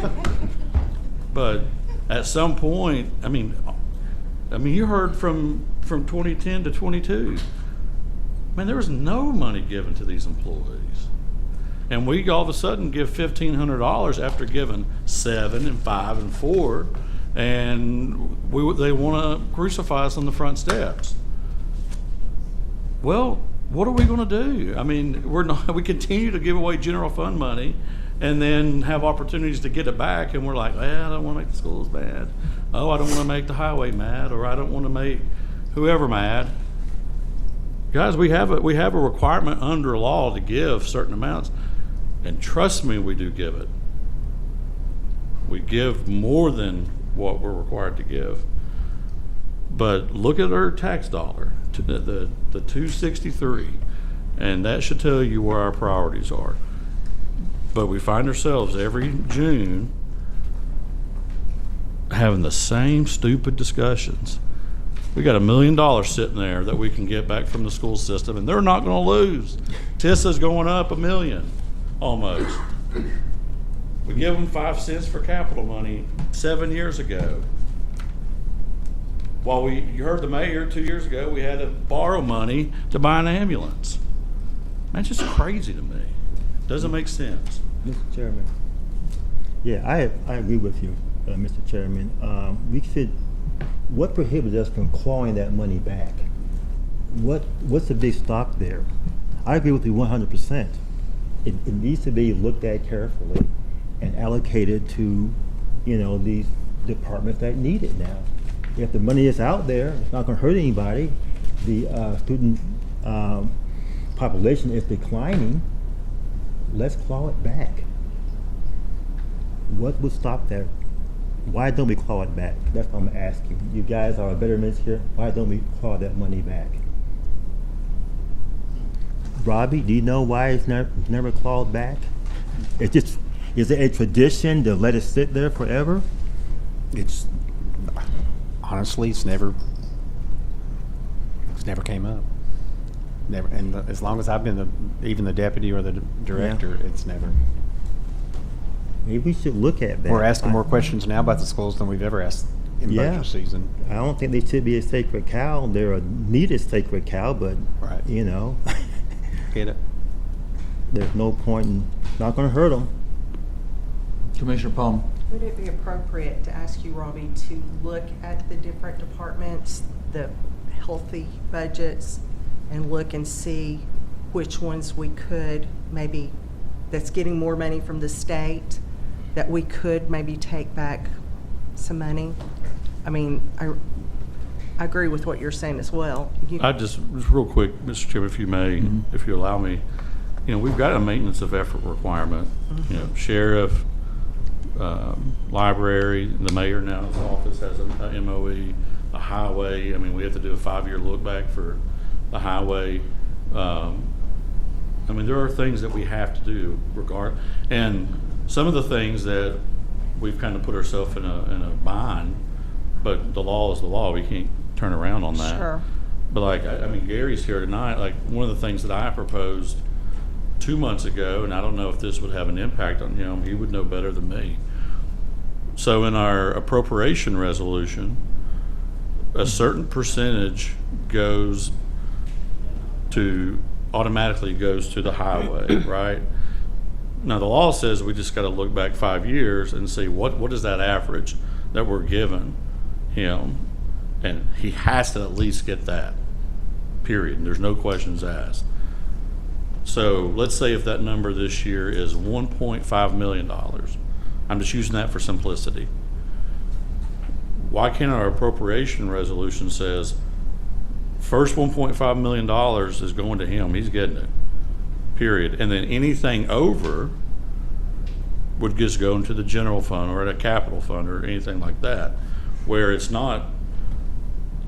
But at some point, you heard from 2010 to 22. There was no money given to these employees. And we all of a sudden give $1,500 after giving 7 and 5 and 4. And they want to crucify us on the front steps. Well, what are we going to do? I mean, we continue to give away general fund money and then have opportunities to get it back, and we're like, well, I don't want to make the schools mad. Oh, I don't want to make the highway mad, or I don't want to make whoever mad. Guys, we have a requirement under law to give certain amounts, and trust me, we do give it. We give more than what we're required to give. But look at our tax dollar, to the 263, and that should tell you where our priorities are. But we find ourselves every June having the same stupid discussions. We got $1 million sitting there that we can get back from the school system, and they're not going to lose. TISA's going up $1 million, almost. We give them 5 cents for capital money 7 years ago. While you heard the mayor 2 years ago, we had to borrow money to buy an ambulance. That's just crazy to me. Doesn't make sense. Mr. Chairman. Yeah, I agree with you, Mr. Chairman. What prohibits us from clawing that money back? What's the big stop there? I agree with you 100%. It needs to be looked at carefully and allocated to, these departments that need it now. If the money is out there, it's not going to hurt anybody. The student population is declining. Let's claw it back. What would stop that? Why don't we claw it back? That's what I'm asking. You guys are betterments here. Why don't we claw that money back? Robbie, do you know why it's never clawed back? Is it a tradition to let it sit there forever? Honestly, it's never came up. Never, and as long as I've been even the deputy or the director, it's never. Maybe we should look at that. We're asking more questions now about the schools than we've ever asked in budget season. I don't think they should be a sacred cow. They're a needed sacred cow, but Right. Get it? There's no point in, not going to hurt them. Commissioner Palmer. Would it be appropriate to ask you, Robbie, to look at the different departments, the healthy budgets, and look and see which ones we could maybe, that's getting more money from the state, that we could maybe take back some money? I mean, I agree with what you're saying as well. I just real quick, Mr. Chairman, if you may, if you allow me, we've got a maintenance of effort requirement. Sheriff, library, the mayor now, his office has a MOE, a highway. I mean, we have to do a 5-year look back for the highway. There are things that we have to do and some of the things that we've kind of put ourselves in a bind, but the law is the law. We can't turn around on that. Sure. But Gary's here tonight. One of the things that I proposed 2 months ago, and I don't know if this would have an impact on him, he would know better than me. So in our appropriation resolution, a certain percentage automatically goes to the highway, right? Now the law says we just got to look back 5 years and see what is that average that we're giving him, and he has to at least get that, period. There's no questions asked. So let's say if that number this year is $1.5 million. I'm just using that for simplicity. Why can't our appropriation resolution says first $1.5 million is going to him, he's getting it, period. And then anything over would just go into the general fund or a capital fund or anything like that, where it's not.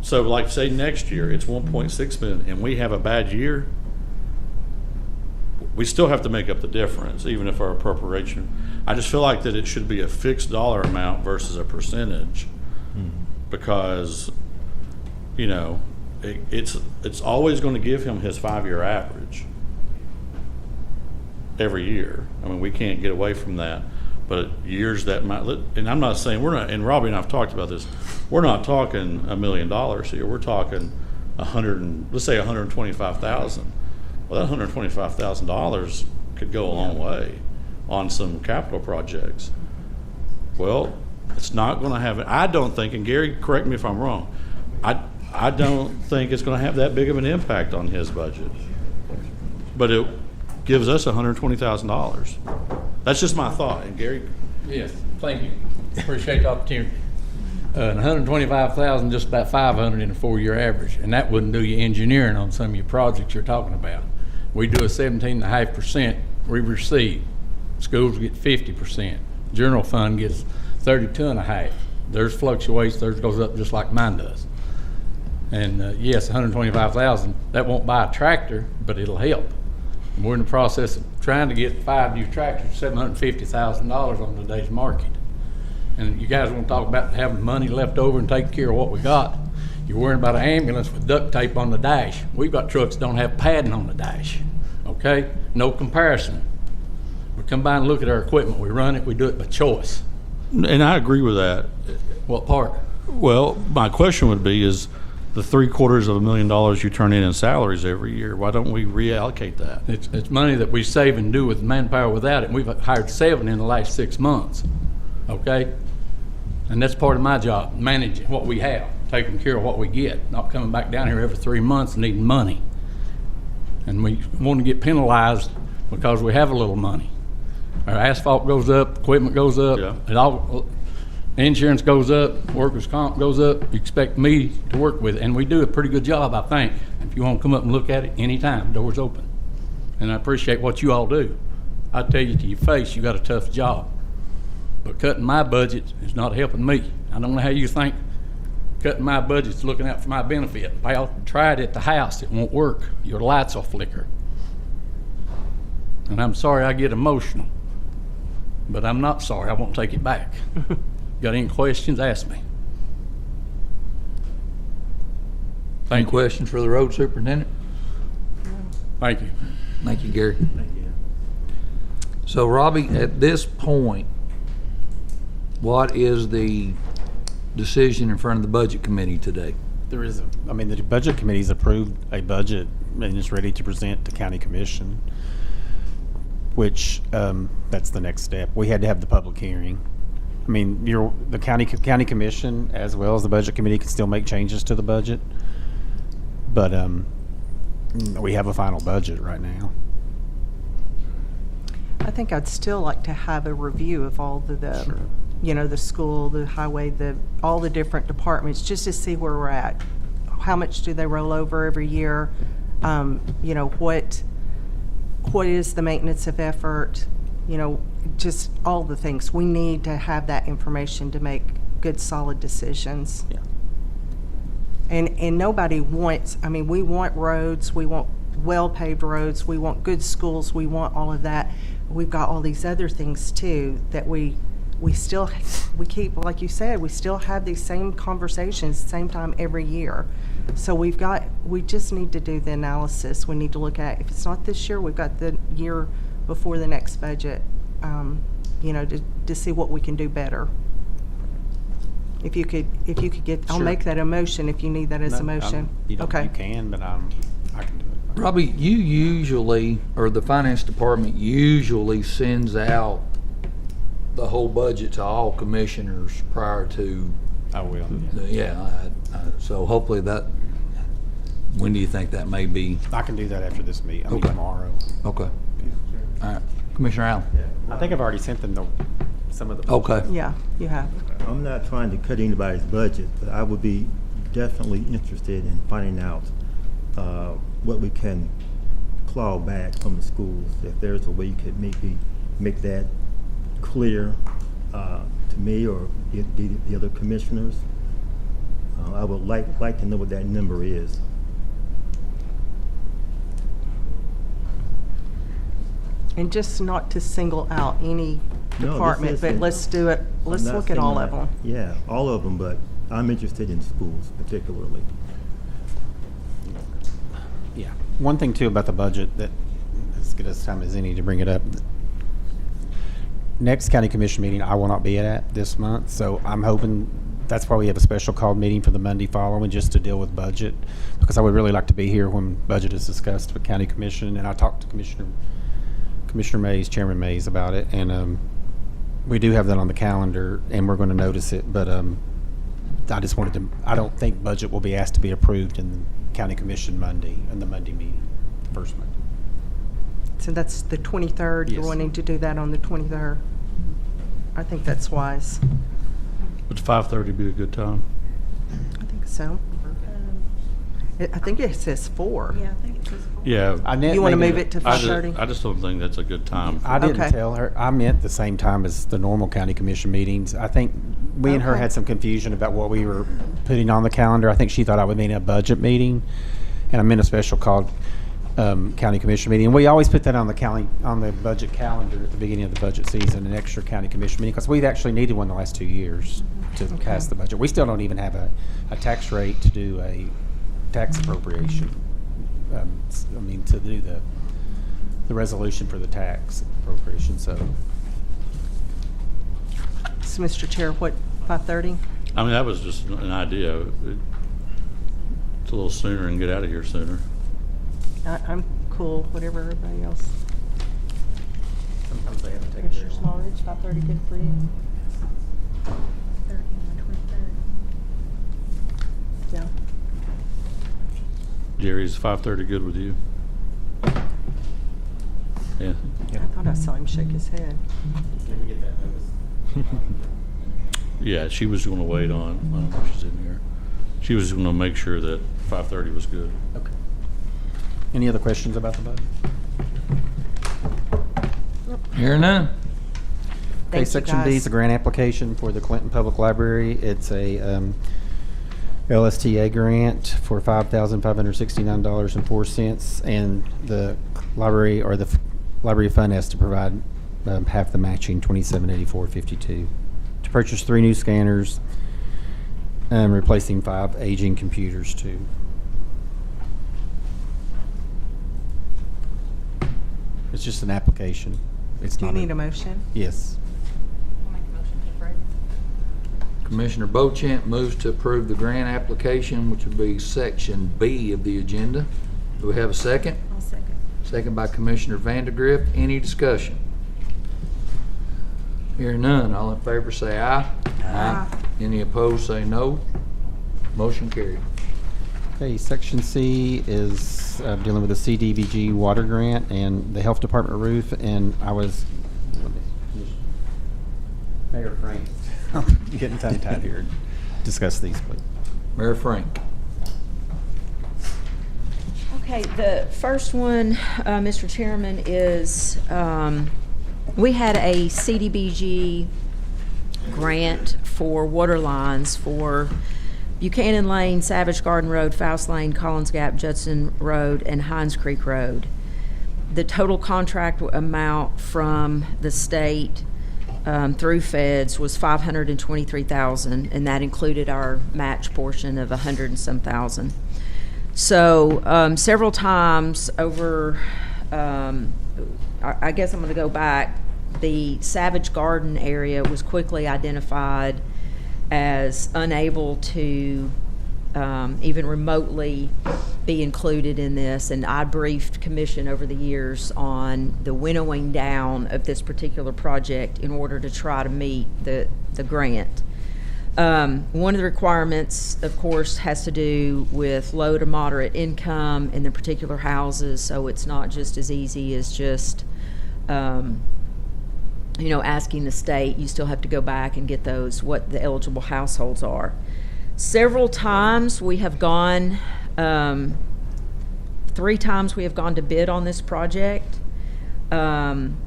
So say next year it's 1.6 million and we have a bad year, we still have to make up the difference, even if our appropriation. I just feel like that it should be a fixed dollar amount versus a percentage, because it's always going to give him his 5-year average every year. We can't get away from that. But years that might, and I'm not saying we're not. And Robbie and I've talked about this. We're not talking $1 million here. We're talking let's say $125,000. Well, that $125,000 could go a long way on some capital projects. Well, it's not going to have it. I don't think, and Gary, correct me if I'm wrong, I don't think it's going to have that big of an impact on his budget. but it gives us $120,000. That's just my thought. And Gary, Yes, thank you. Appreciate the opportunity. And 125,000, just about 500 in a 4-year average, and that wouldn't do you engineering on some of your projects you're talking about. We do a 17.5% we receive. Schools get 50%. General fund gets 32.5. Theirs fluctuates. Theirs goes up just like mine does. And yes, 125,000. That won't buy a tractor, but it'll help. And we're in the process of trying to get 5 new tractors, $750,000 on today's market. And you guys want to talk about having money left over and taking care of what we got. You're worrying about an ambulance with duct tape on the dash. We've got trucks that don't have padding on the dash. Okay? No comparison. We come by and look at our equipment. We run it. We do it by choice. and I agree with that. What part? Well, my question would be is the $750,000 you turn in salaries every year, why don't we reallocate that? It's money that we save and do with manpower without it. We've hired 7 in the last 6 months. Okay? And that's part of my job, managing what we have, taking care of what we get, not coming back down here every 3 months needing money. And we want to get penalized because we have a little money. Our asphalt goes up, equipment goes up, Yeah. it all, insurance goes up, workers' comp goes up. You expect me to work with it, and we do a pretty good job, I think. If you want to come up and look at it, anytime, door's open. And I appreciate what you all do. I tell you to your face, you got a tough job. But cutting my budget is not helping me. I don't know how you think cutting my budget's looking out for my benefit. I tried it at the house, it won't work. Your lights will flicker. And I'm sorry I get emotional, but I'm not sorry, I won't take it back. Got any questions, ask me. Any questions for the road superintendent? Thank you. Thank you, Gary. So, Robbie, at this point, what is the decision in front of the budget committee today? There is the budget committee's approved a budget and is ready to present to county commission, which, that's the next step. We had to have the public hearing. I mean, the county commission as well as the budget committee can still make changes to the budget, but we have a final budget right now. I think I'd still like to have a review of all the Sure. you know, the school, the highway, all the different departments, just to see where we're at. How much do they roll over every year? You know, what is the maintenance of effort? You know, just all the things. We need to have that information to make good, solid decisions. Yeah. And nobody wants, I mean, we want roads, we want well-paved roads, we want good schools, we want all of that. We've got all these other things too that we keep, like you said, we still have these same conversations, same time every year. So we just need to do the analysis. We need to look at, if it's not this year, we've got the year before the next budget, you know, to see what we can do better. If you could get, I'll Sure. make that a motion if you need that as a motion. Okay. You can, but I can do it. Robbie, you usually, or the finance department usually sends out the whole budget to all commissioners prior to, I will. so hopefully that, when do you think that may be? I can do that after this meeting. Okay. Tomorrow. Okay. All right. Commissioner Allen? I think I've already sent them some of the. Okay. Yeah, you have. I'm not trying to cut anybody's budget, but I would be definitely interested in finding out what we can claw back from the schools. If there's a way you could maybe make that clear to me or the other commissioners, I would like to know what that number is. And just not to single out any No, this department, but isn't- let's do it, let's I'm not look at all saying of them. Yeah, all of them, but I'm interested in schools particularly. Yeah. One thing too about the budget that, as good as time as any to bring it up. Next county commission meeting, I will not be at this month, so I'm hoping, that's why we have a special called meeting for the Monday following, just to deal with budget, because I would really like to be here when budget is discussed with county commission, and I talked to Commissioner Mays, Chairman Mays about it, and we do have that on the calendar, and we're going to notice it, but I just wanted to, I don't think budget will be asked to be approved in the county commission Monday, in the Monday meeting, the first Monday. So that's the 23rd, you're Yes. wanting to do that on the 23rd? I think that's wise. Would 5:30 be a good time? I think so. I think it says 4. Yeah, I think it says. Yeah. You want to move it to I 5:30? just don't think that's a good time. I didn't Okay. tell her. I meant the same time as the normal county commission meetings. I think we and her Okay. had some confusion about what we were putting on the calendar. I think she thought I would mean a budget meeting, and I meant a special called county commission meeting. And we always put that on the budget calendar at the beginning of the budget season, an extra county commission meeting, because we've actually needed one the last 2 years to pass the budget. We still don't even have a tax rate to do a tax appropriation. To do the resolution for the tax appropriation, so. So, Mr. Chair, what, 5:30? I mean, that was just an idea. It's a little sooner and get out of here sooner. I'm cool, whatever everybody else. Sometimes they have to take Commissioner Smallridge, 5:30 good for you? 30 on the 23rd. Yeah. Jerry, is 5:30 good with you? Yeah. I thought I saw him shake his head. Can we get that notice? Yeah, she was going to wait on, I don't know if she's in here. She was going to make sure that 5:30 was good. Okay. Any other questions about the budget? Hearing none. Okay, Thank you, Section D guys. is a grant application for the Clinton Public Library. It's a LSTA grant for $5,569.04, and the library or the library fund has to provide half the matching, $2784.52, to purchase 3 new scanners, replacing 5 aging computers too. It's just an application. It's Do you not need a motion? Yes. I'll make a motion to approve. Commissioner Beauchamp moves to approve the grant application, which would be Section B of the agenda. Do we have a second? I'll second. Second by Commissioner Vandergrift. Any discussion? Hearing none. All in favor say aye. Aye. Any opposed say no. Motion carried. Okay, Section C is dealing with the CDBG water grant and the Health Department roof, and I was, Mayor Frank, I'm getting tongue-tied here. Discuss these, please. Mayor Frank. Okay, the first one, Mr. Chairman, is we had a CDBG grant for water lines for Buchanan Lane, Savage Garden Road, Faust Lane, Collins Gap, Judson Road, and Hines Creek Road. The total contract amount from the state through feds was $523,000, and that included our match portion of $100 and some thousand. So several times over, I guess I'm going to go back, the Savage Garden area was quickly identified as unable to even remotely be included in this, and I briefed Commission over the years on the winnowing down of this particular project in order to try to meet the grant. One of the requirements, of course, has to do with low to moderate income in the particular houses, so it's not just as easy as just asking the state. You still have to go back and get those, what the eligible households are. Several times we have gone, 3 times we have gone to bid on this project. Even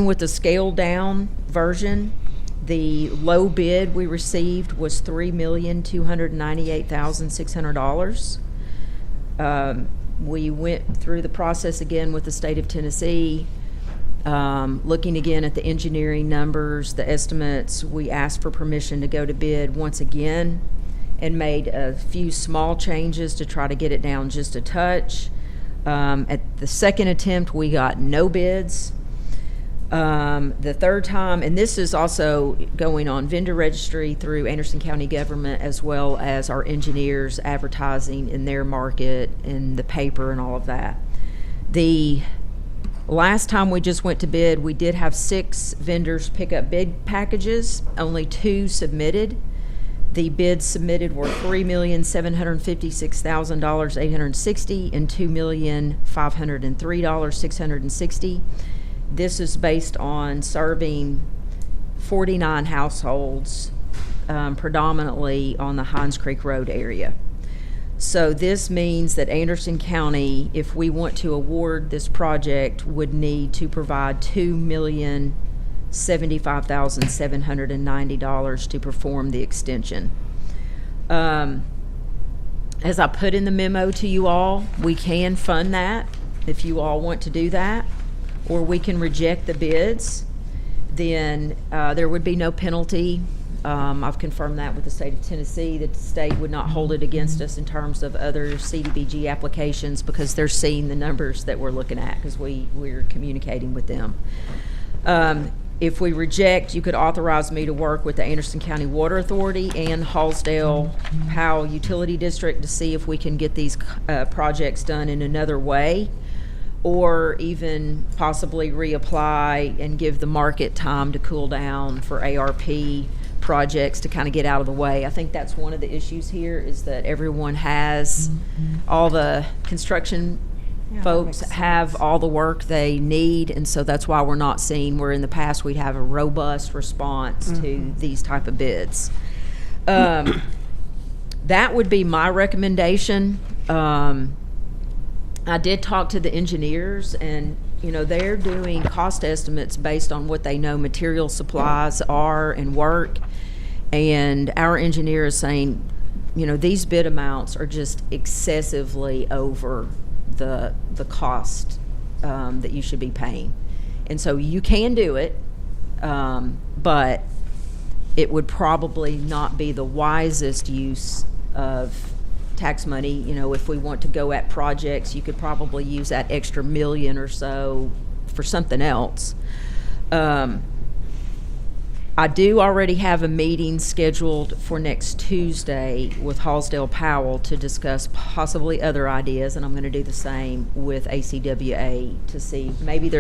with the scaled down version, the low bid we received was $3,298,600. We went through the process again with the state of Tennessee. Looking again at the engineering numbers, the estimates, we asked for permission to go to bid once again and made a few small changes to try to get it down just a touch. At the second attempt, we got no bids. The third time, and this is also going on vendor registry through Anderson County government, as well as our engineers advertising in their market, in the paper and all of that. The last time we just went to bid, we did have 6 vendors pick up bid packages. Only 2 submitted. The bids submitted were $3,756,860 and $2,503,660. This is based on serving 49 households, predominantly on the Hines Creek Road area. So this means that Anderson County, if we want to award this project, would need to provide $2,075,790 to perform the extension. As I put in the memo to you all, we can fund that if you all want to do that, or we can reject the bids. Then there would be no penalty. I've confirmed that with the state of Tennessee, that the state would not hold it against us in terms of other CDBG applications, because they're seeing the numbers that we're looking at, because we're communicating with them. If we reject, you could authorize me to work with the Anderson County Water Authority and Hallsdale Powell Utility District to see if we can get these projects done in another way, or even possibly reapply and give the market time to cool down for ARP projects to kind of get out of the way. I think that's one of the issues here, is that everyone has, all the construction folks have all the work they need, and so that's why we're not seeing, where in the past we'd have a robust response to these type of bids. That would be my recommendation. I did talk to the engineers, and they're doing cost estimates based on what they know material supplies are and work, and our engineer is saying, these bid amounts are just excessively over the cost that you should be paying. And so you can do it, but it would probably not be the wisest use of tax money. If we want to go at projects, you could probably use that extra $1 million or so for something else. I do already have a meeting scheduled for next Tuesday with Hallsdale Powell to discuss possibly other ideas, and I'm going to do the same with ACWA to see maybe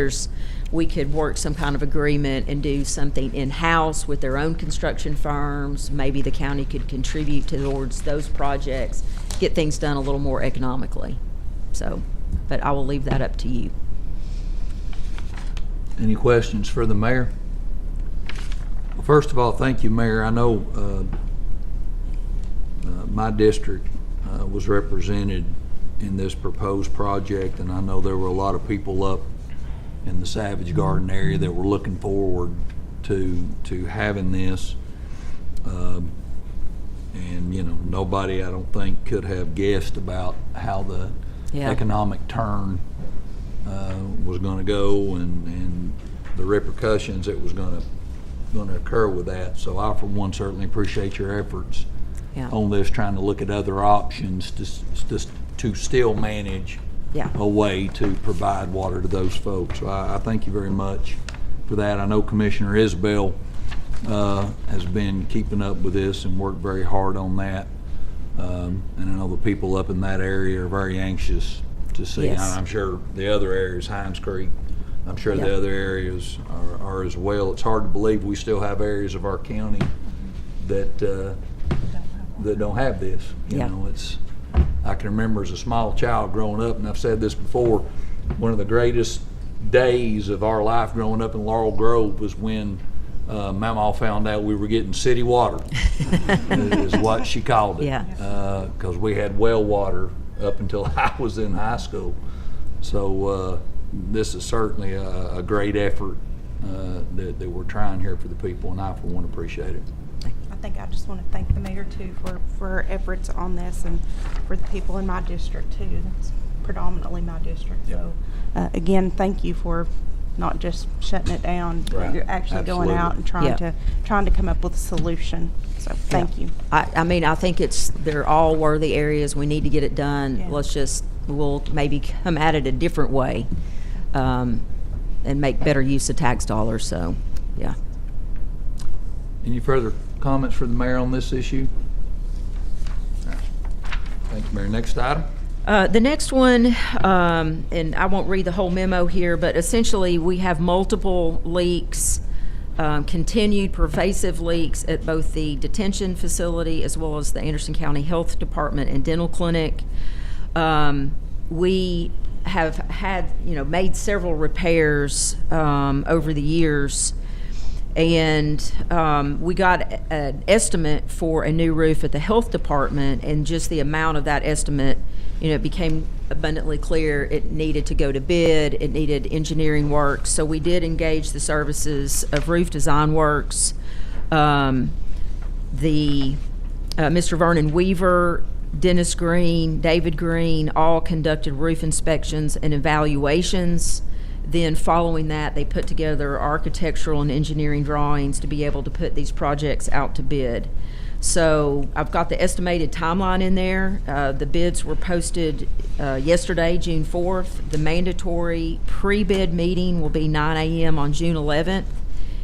we could work some kind of agreement and do something in-house with their own construction firms. Maybe the county could contribute towards those projects, get things done a little more economically. So, but I will leave that up to you. Any questions for the mayor? Well, first of all, thank you, Mayor. I know my district was represented in this proposed project, and I know there were a lot of people up in the Savage Garden area that were looking forward to having this. And nobody, I don't think, could have guessed about how the economic turn was going to go, and the repercussions that was going to occur with that. So I, for one, certainly appreciate your efforts on this, trying to look at other options to still manage a way to provide water to those folks. So I thank you very much for that. I know Commissioner Isbell has been keeping up with this and worked very hard on that. And I know the people up in that area are very anxious to see. I'm sure the other areas, Hines Creek, I'm sure the other areas are as well. It's hard to believe we still have areas of our county that don't have this. You know, I can remember as a small child growing up, and I've said this before, one of the greatest days of our life growing up in Laurel Grove was when Mama found out we were getting city water, is what she called it. Because we had well water up until I was in high school. So this is certainly a great effort that we're trying here for the people, and I, for one, appreciate it. I think I just want to thank the mayor too for her efforts on this, and for the people in my district too. That's predominantly my district. So again, thank you for not just shutting it down. Right. You're actually going out and trying to come up with a solution. So thank you. I mean, I think they're all worthy areas. We need to get it done. We'll maybe come at it a different way, and make better use of tax dollars. So, yeah. Any further comments for the mayor on this issue? All right. Thank you, Mayor. Next item. The next one, and I won't read the whole memo here, but essentially we have multiple leaks continued pervasive leaks at both the detention facility as well as the Anderson County Health Department and Dental Clinic. We have had, made several repairs over the years, and we got an estimate for a new roof at the Health Department, and just the amount of that estimate, it became abundantly clear it needed to go to bid, it needed engineering work, so we did engage the services of Roof Design Works. Mr. Vernon Weaver, Dennis Green, David Green, all conducted roof inspections and evaluations. Then following that, they put together architectural and engineering drawings to be able to put these projects out to bid. So I've got the estimated timeline in there. The bids were posted yesterday, June 4th. The mandatory pre-bid meeting will be 9 a.m. on June 11th,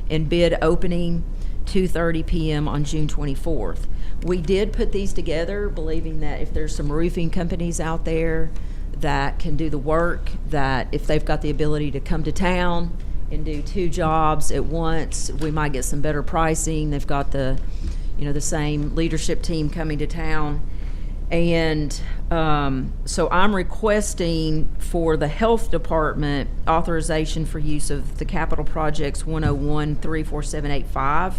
and bid opening 2:30 p.m. on June 24th. We did put these together believing that if there's some roofing companies out there that can do the work, that if they've got the ability to come to town and do 2 jobs at once, we might get some better pricing. They've got the same leadership team coming to town. And so I'm requesting for the Health Department authorization for use of the Capital Projects 101-34785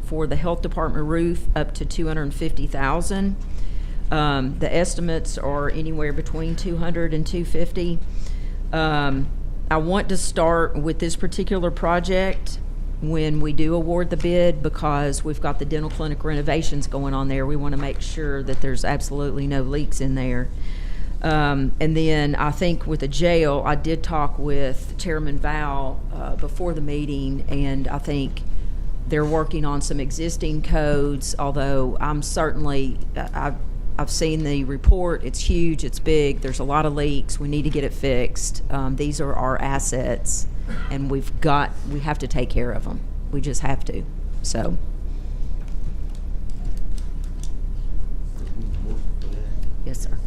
for the Health Department roof up to $250,000. The estimates are anywhere between $200 and $250. I want to start with this particular project when we do award the bid, because we've got the dental clinic renovations going on there. We want to make sure that there's absolutely no leaks in there. And then I think with the jail, I did talk with Chairman Val before the meeting, and I think they're working on some existing codes, although I'm certainly, I've seen the report. It's huge, it's big, there's a lot of leaks. We need to get it fixed. These are our assets, and we have to take care of them. We just have to, so. Yes, sir.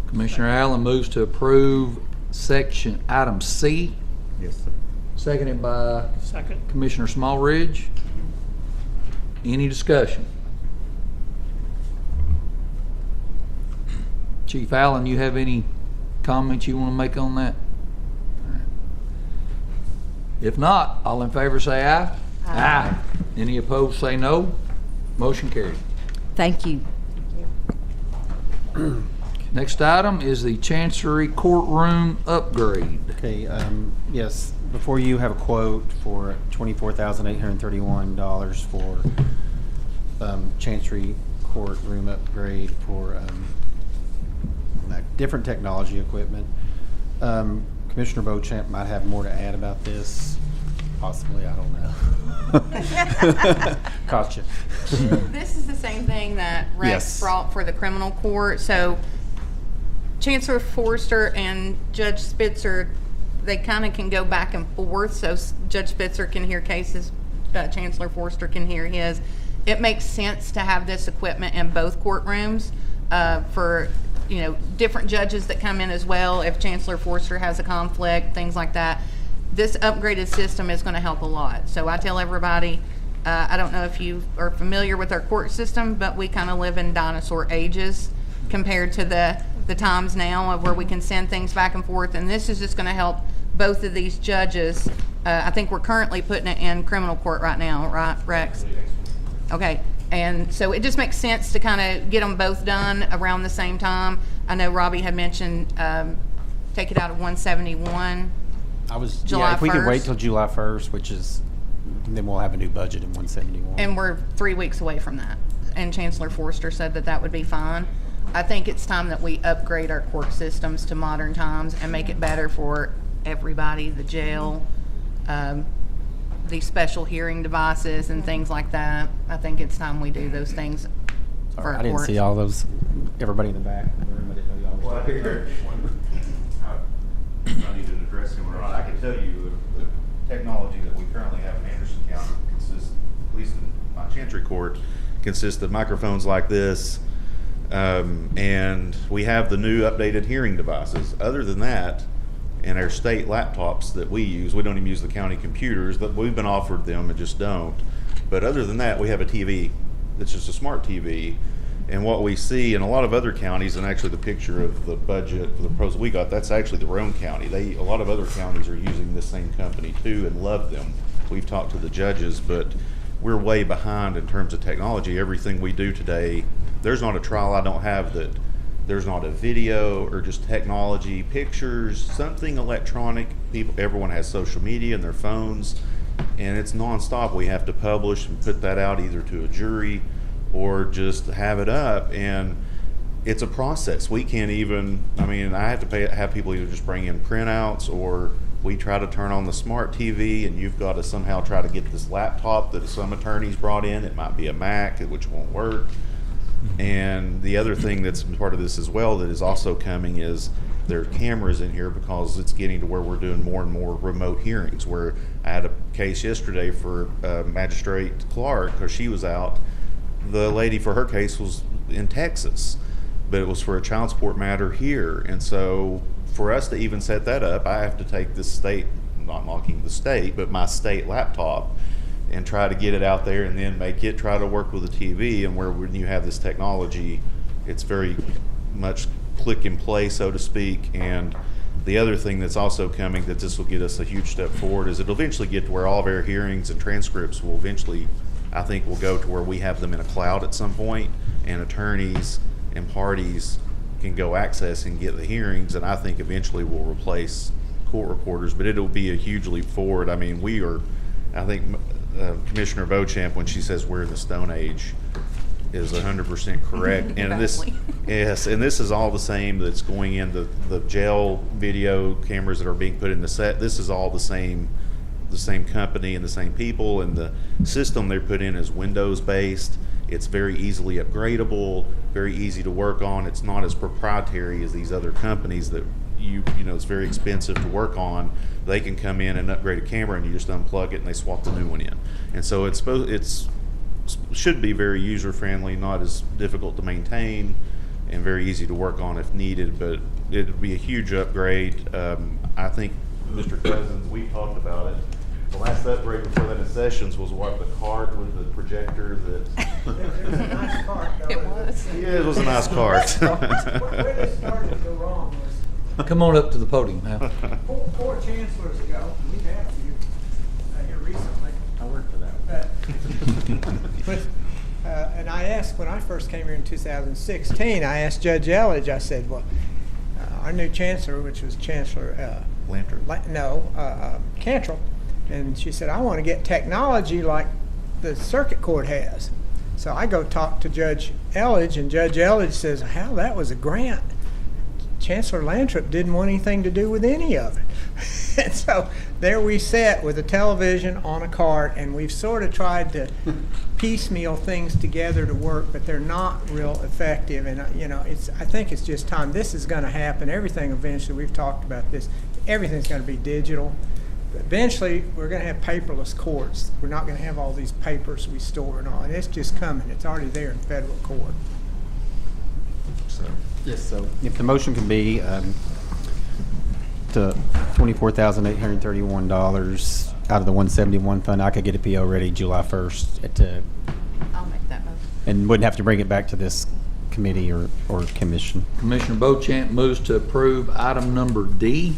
Commissioner Allen moves to approve item C. Yes, sir. Seconded by Second. Commissioner Smallridge. Any discussion? Chief Allen, you have any comments you want to make on that? If not, all in favor say aye. Aye. Any opposed say no. Motion carried. Thank you. Next item is the Chancery Courtroom upgrade. Okay, yes, before you have a quote for $24,831 for Chancery Courtroom upgrade for different technology equipment. Commissioner Beauchamp might have more to add about this. Possibly, I don't know. Caught you. This is the same thing that Rex Yes. brought for the criminal court. So Chancellor Forster and Judge Spitzer, they kind of can go back and forth. So Judge Spitzer can hear cases, Chancellor Forster can hear his. It makes sense to have this equipment in both courtrooms for different judges that come in as well. If Chancellor Forster has a conflict, things like that. This upgraded system is going to help a lot. So I tell everybody, I don't know if you are familiar with our court system, but we kind of live in dinosaur ages compared to the times now of where we can send things back and forth. And this is just going to help both of these judges. I think we're currently putting it in criminal court right now, right, Rex? Okay. And so it just makes sense to kind of get them both done around the same time. I know Robbie had mentioned take it out of 171. July if we could 1st. wait till July 1st, which is, then we'll have a new budget in 171. And we're 3 weeks away from that. And Chancellor Forster said that that would be fine. I think it's time that we upgrade our court systems to modern times and make it better for everybody, the jail, these special hearing devices and things like that. I think it's time we do those things for our I didn't courts. see all those, everybody in the back. I didn't know y'all Well, were I think here. I need to address him or not. I can tell you the technology that we currently have in Anderson County consists, at least in my Chancery Court, consists of microphones like this, and we have the new updated hearing devices. Other than that, and our state laptops that we use. We don't even use the county computers, but we've been offered them and just don't. But other than that, we have a TV. It's just a smart TV. And what we see in a lot of other counties, and actually the picture of the budget for the pros we got, that's actually the Roane County. A lot of other counties are using this same company too and love them. We've talked to the judges, but we're way behind in terms of technology. Everything we do today, there's not a trial I don't have that there's not a video or just technology, pictures, something electronic. Everyone has social media and their phones, and it's nonstop. We have to publish and put that out either to a jury or just have it up, and it's a process. We can't even, I have to have people either just bring in printouts, or we try to turn on the smart TV, and you've got to somehow try to get this laptop that some attorneys brought in. It might be a Mac, which won't work. And the other thing that's part of this as well that is also coming is there are cameras in here, because it's getting to where we're doing more and more remote hearings, where I had a case yesterday for Magistrate Clark, because she was out. The lady for her case was in Texas, but it was for a child support matter here. And so for us to even set that up, I have to take this state, not knocking the state, but my state laptop, and try to get it out there, and then try to work with the TV. And where when you have this technology, it's very much click and play, so to speak. And the other thing that's also coming that this will get us a huge step forward is it'll eventually get to where all of our hearings and transcripts will eventually, I think, will go to where we have them in a cloud at some point, and attorneys and parties can go access and get the hearings. And I think eventually we'll replace court reporters, but it'll be a huge leap forward. I think Commissioner Beauchamp, when she says we're in the Stone Age, is 100% correct. And this is all the same that's going in the jail video cameras that are being put in the set. This is all the same company and the same people, and the system they're put in is Windows based. It's very easily upgradable, very easy to work on. It's not as proprietary as these other companies that it's very expensive to work on. They can come in and upgrade a camera, and you just unplug it and they swap the new one in. And so it should be very user friendly, not as difficult to maintain, and very easy to work on if needed. But it'd be a huge upgrade. I think, Mr. Cousins, we talked about it. The last upgrade before that in Sessions was what, the cart with the projector that... It was a nice cart, though. It was. Yeah, it was a nice cart. Where they started to go wrong was, Come on up to the podium now. four chancellors ago, we've had a few here recently. I worked for that. And I asked, when I first came here in 2016, I asked Judge Elledge, I said, well, our new chancellor, which was Chancellor Cantrell, and she said, I want to get technology like the circuit court has. So I go talk to Judge Elledge, and Judge Elledge says, hell, that was a grant. Chancellor Lantrip didn't want anything to do with any of it. And so there we sat with a television on a cart, and we've sort of tried to piecemeal things together to work, but they're not real effective. And I think it's just time. This is going to happen. Everything eventually, we've talked about this, everything's going to be digital. But eventually, we're going to have paperless courts. We're not going to have all these papers we store and all. And it's just coming. It's already there in federal court. Yes, so if the motion can be to $24,831 out of the 171 fund, I could get a PO ready July 1st I'll make that motion. and wouldn't have to bring it back to this committee or commission. Commissioner Beauchamp moves to approve item number D.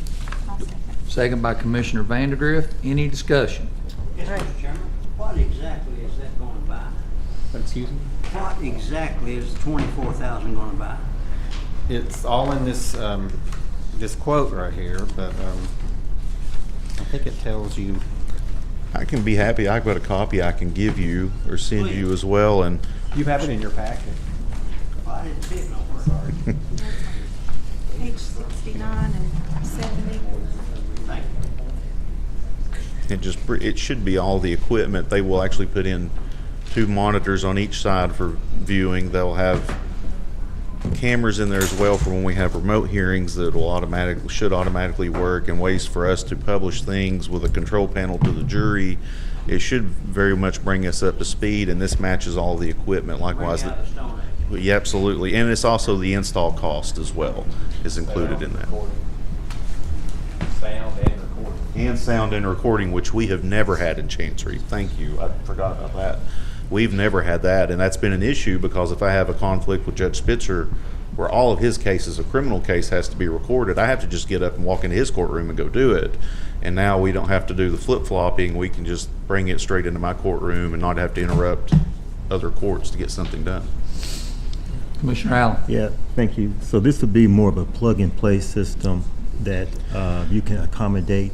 Second by Commissioner Vanderdrift. Any discussion? Yes, Mr. Chairman. What exactly is that going to buy? Excuse me? What exactly is 24,000 going to buy? It's all in this this quote right here, but I think it tells you. I can be happy. I've got a copy I can give you or send you as well. And You have it in your packet. I didn't see it nowhere. Sorry. Page 69 and 70. Thank you. it should be all the equipment. They will actually put in 2 monitors on each side for viewing. They'll have cameras in there as well for when we have remote hearings that will should automatically work, and ways for us to publish things with a control panel to the jury. It should very much bring us up to speed, and this matches all the equipment. Likewise, yeah, absolutely, and it's also the install cost as well is included in that. and sound and recording, which we have never had in Chancery. Thank you. I forgot about that. We've never had that, and that's been an issue because if I have a conflict with Judge Spitzer where all of his cases, a criminal case has to be recorded, I have to just get up and walk into his courtroom and go do it. And now we don't have to do the flip-flopping. We can just bring it straight into my courtroom and not have to interrupt other courts to get something done. Commissioner Allen. Yeah, thank you. So this would be more of a plug-and-play system that you can accommodate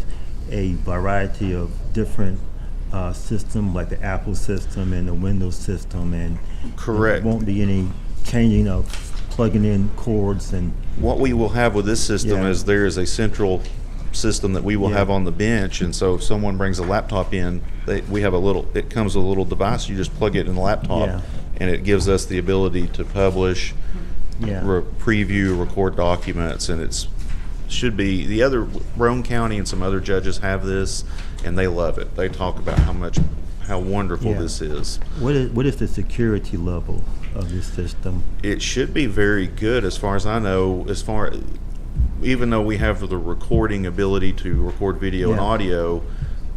a variety of different systems, like the Apple system and the Windows system, and Correct. there won't be any changing of plugging in cords. And what we will have with this system Yeah. is there is a central system that we will Yeah. have on the bench, and so if someone brings a laptop in, we have it comes with a little device. You just plug it in the laptop, Yeah. and it gives us the ability to publish, Yeah. preview, record documents, and should be the other Roane County and some other judges have this, and they love it. They talk about how wonderful Yeah. this is. what is the security level of this system? It should be very good, as far as I know. Even though we have the recording ability to record video and Yeah. audio,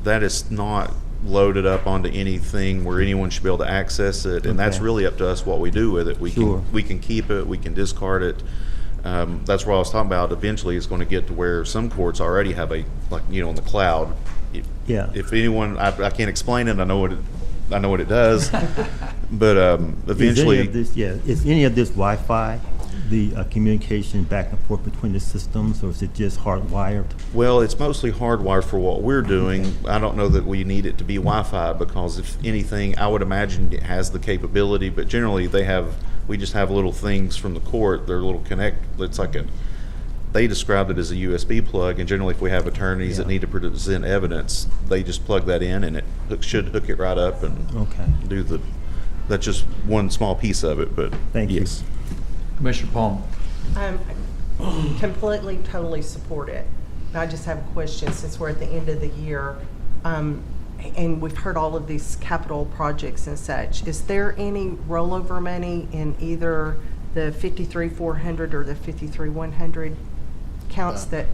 that is not loaded up onto anything where anyone should be able to access it, and that's Okay. really up to us what we do with it. Sure. We can keep it, we can discard it. That's what I was talking about. Eventually, it's going to get to where some courts already have in the cloud. Yeah. If anyone, I can't explain it. I know what it does, but eventually. Is any of this Wi-Fi, the communication back and forth between the systems, or is it just hardwired? Well, it's mostly hardwired for what we're doing. I don't know that we need it to be Wi-Fi, because if anything, I would imagine it has the capability, but generally we just have little things from the court. They're little they described it as a USB plug, and generally if we have attorneys that need to present evidence, they just plug that in and it should hook it right up and Okay. that's just one small piece of it, but Thank you. yes. Commissioner Palmer. Completely, totally support it. I just have a question, since we're at the end of the year, and we've heard all of these capital projects and such. Is there any rollover money in either the 53,400 or the 53,100 counts that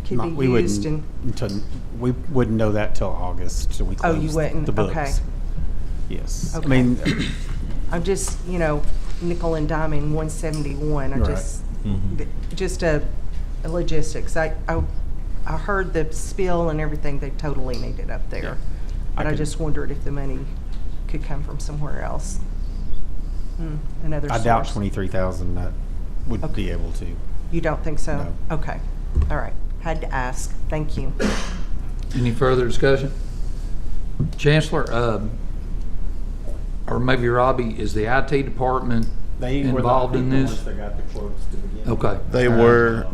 could be We used? we wouldn't know that till August, till we Oh, close you wouldn't? the books. Okay. Yes. Okay. I mean, I'm just, nickel and diming 171. Right. Just a logistics. I heard the spill and everything. They totally need it up there, but I just wondered if the money could come from somewhere else. Another I doubt source. 23,000 that would be able to. You don't think so? No. Okay. All right. Had to ask. Thank you. Any further discussion? Chancellor, or maybe Robbie, is the IT department involved in this? They got the quotes to begin. Okay.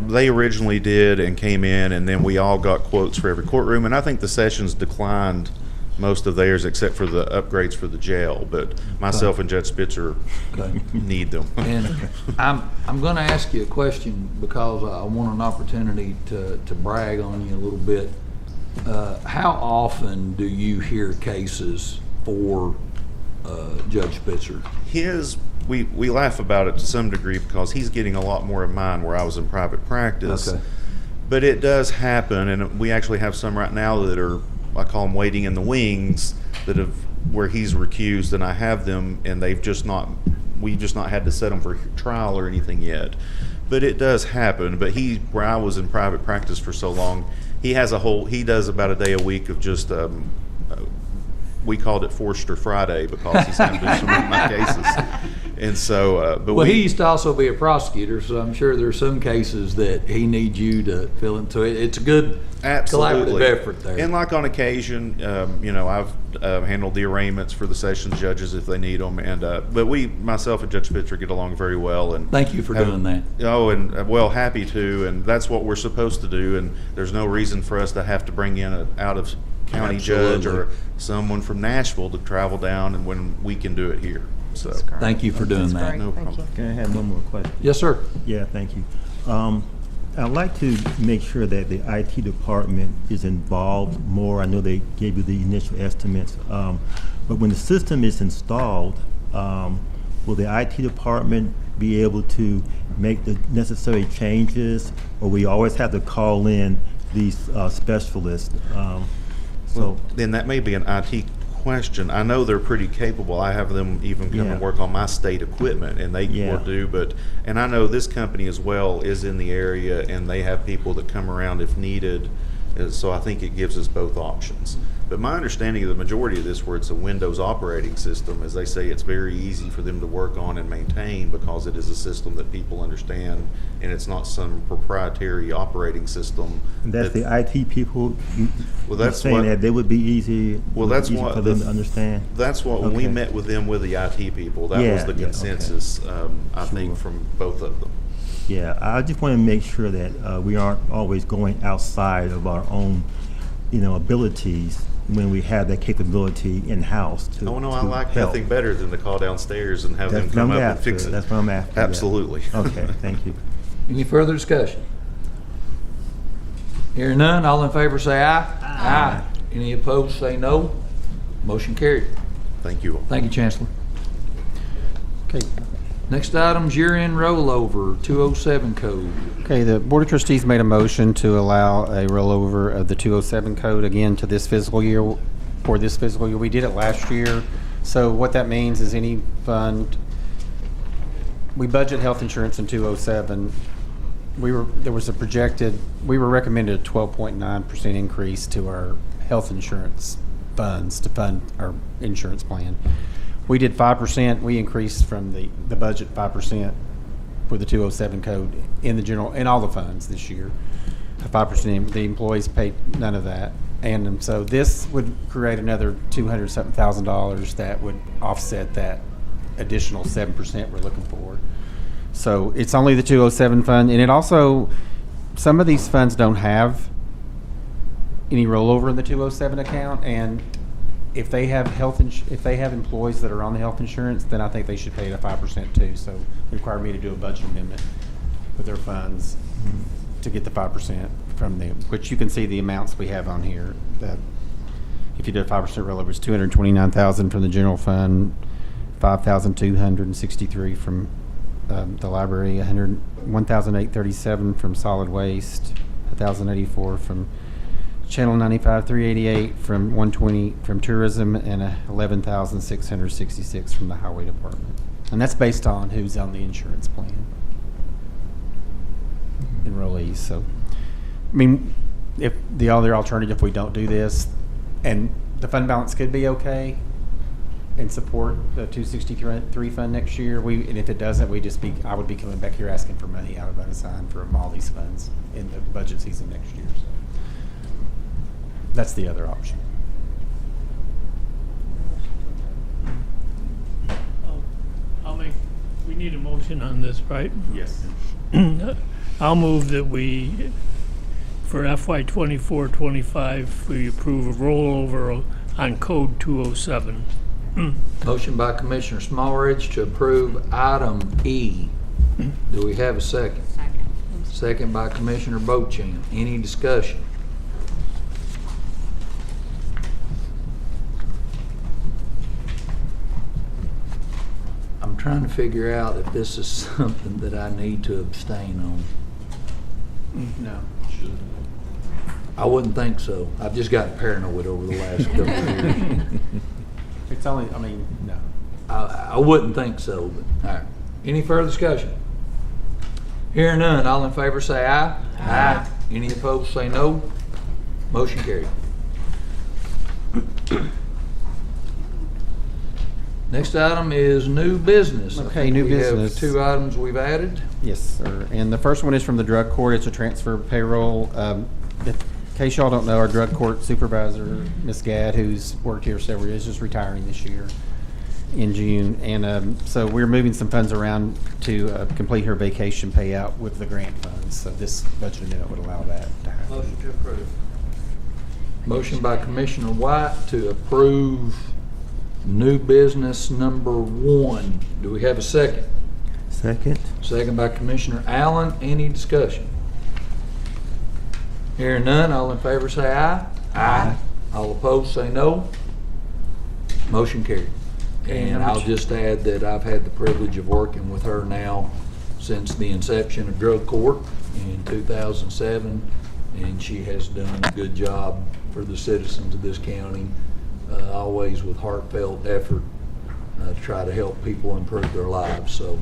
They originally did and came in, and then we all got quotes for every courtroom, and I think the sessions declined most of theirs except for the upgrades for the jail, but myself and Judge Spitzer need them. And I'm going to ask you a question because I want an opportunity to brag on you a little bit. How often do you hear cases for Judge Spitzer? We laugh about it to some degree because he's getting a lot more of mine where I was in private practice. Okay. But it does happen, and we actually have some right now that are, I call them waiting in the wings, where he's recused, and I have them, and we've just not had to set them for trial or anything yet. But it does happen. But where I was in private practice for so long, he does about a day a week of just, we called it Forster Friday because he's having to do some of my cases. And so, he used to also be a prosecutor, so I'm sure there's some cases that he needs you to fill into it. It's a good collaborative effort there. And like on occasion, I've handled the arraignments for the sessions judges if they need them. And but myself and Judge Spitzer get along very well. And thank you for doing that. Oh, and happy to. And that's what we're supposed to do. And there's no reason for us to have to bring in an out of county judge or someone from Nashville to travel down, and when we can do it here. So thank you for doing that. Great. No Thank problem. you. Can I have one more question? Yes, sir. Yeah, thank you. I'd like to make sure that the IT department is involved more. I know they gave you the initial estimates, but when the system is installed, will the IT department be able to make the necessary changes, or we always have to call in these specialists. So Then that may be an IT question. I know they're pretty capable. I have them even come Yeah. and work on my state equipment, and they Yeah. will do. And I know this company as well is in the area, and they have people that come around if needed. So I think it gives us both options. But my understanding of the majority of this, where it's a Windows operating system, is they say it's very easy for them to work on and maintain because it is a system that people understand, and it's not some proprietary operating system. that's that- the IT people. Well, that's saying what- that they would be easy. Well, would be that's easy what for them to understand. That's what when we Okay. met with them with the IT people. That Yeah, was the yeah, okay. consensus. I think from both of them. Yeah, I just want to make sure that we aren't always going outside of our own, abilities when we have that capability in house. Oh no, I to like help. nothing better than to call downstairs and have That's them what come I'm up and after. fix it. That's what I'm after. yeah. Absolutely. Okay, thank you. Any further discussion? Hearing none, all in favor say aye. Aye. Any opposed say no. Motion carried. Thank you all. Thank you, Chancellor. Okay. Next item's year-end rollover, 207 code. Okay, the Board of Trustees made a motion to allow a rollover of the 207 code again to this fiscal year, for this fiscal year. We did it last year. So what that means is any fund, we budget health insurance in 207. We were recommended a 12.9% increase to our health insurance funds to fund our insurance plan. We did 5%. We increased from the budget 5% for the 207 code in all the funds this year. 5%. The employees paid none of that, and so this would create another $200,000 that would offset that additional 7% we're looking for. So it's only the 207 fund, and it also, some of these funds don't have any rollover in the 207 account, and if they have if they have employees that are on the health insurance, then I think they should pay it a 5% too. So it required me to do a budget amendment with their funds to get the 5% from them, which you can see the amounts we have on here. That if you did a 5% rollover, it's $229,000 from the general fund, $5,263 from the library, $1,837 from solid waste, $1,084 from Channel 95, $388 from 120 from tourism, and $11,666 from the highway department. And that's based on who's on the insurance plan, enrollees. So, I mean, if the other alternative, if we don't do this, and the fund balance could be okay and support the 263 fund next year, and if it doesn't, I would be coming back here asking for money out of unassigned from all these funds in the budget season next year. So that's the other option. We need a motion on this, right? Yes. I'll move that we, for FY 24-25, we approve a rollover on code 207. Motion by Commissioner Smallridge to approve item E. Do we have a second? Second. Second by Commissioner Bochamp. Any discussion? I'm trying to figure out if this is something that I need to abstain on. No. I wouldn't think so. I've just gotten paranoid over the last couple of years. It's only, no. I wouldn't think so, but, all right. Any further discussion? Hearing none, all in favor say aye. Aye. Any opposed say no. Motion carried. Next item is new business. I Okay, think new we have business. 2 items we've added. Yes, sir. And the first one is from the drug court. It's a transfer of payroll. In case y'all don't know, our drug court supervisor, Ms. Gadd, who's worked here several years, is retiring this year in June. And so we're moving some funds around to complete her vacation payout with the grant funds. So this budget amendment would allow that to happen. Motion to approve. Motion by Commissioner White to approve new business number 1. Do we have a second? Second. Second by Commissioner Allen. Any discussion? Hearing none, all in favor say aye. Aye. All opposed say no. Motion carried. And I'll just add that I've had the privilege of working with her now since the inception of drug court in 2007 and she has done a good job for the citizens of this county, always with heartfelt effort to try to help people improve their lives. So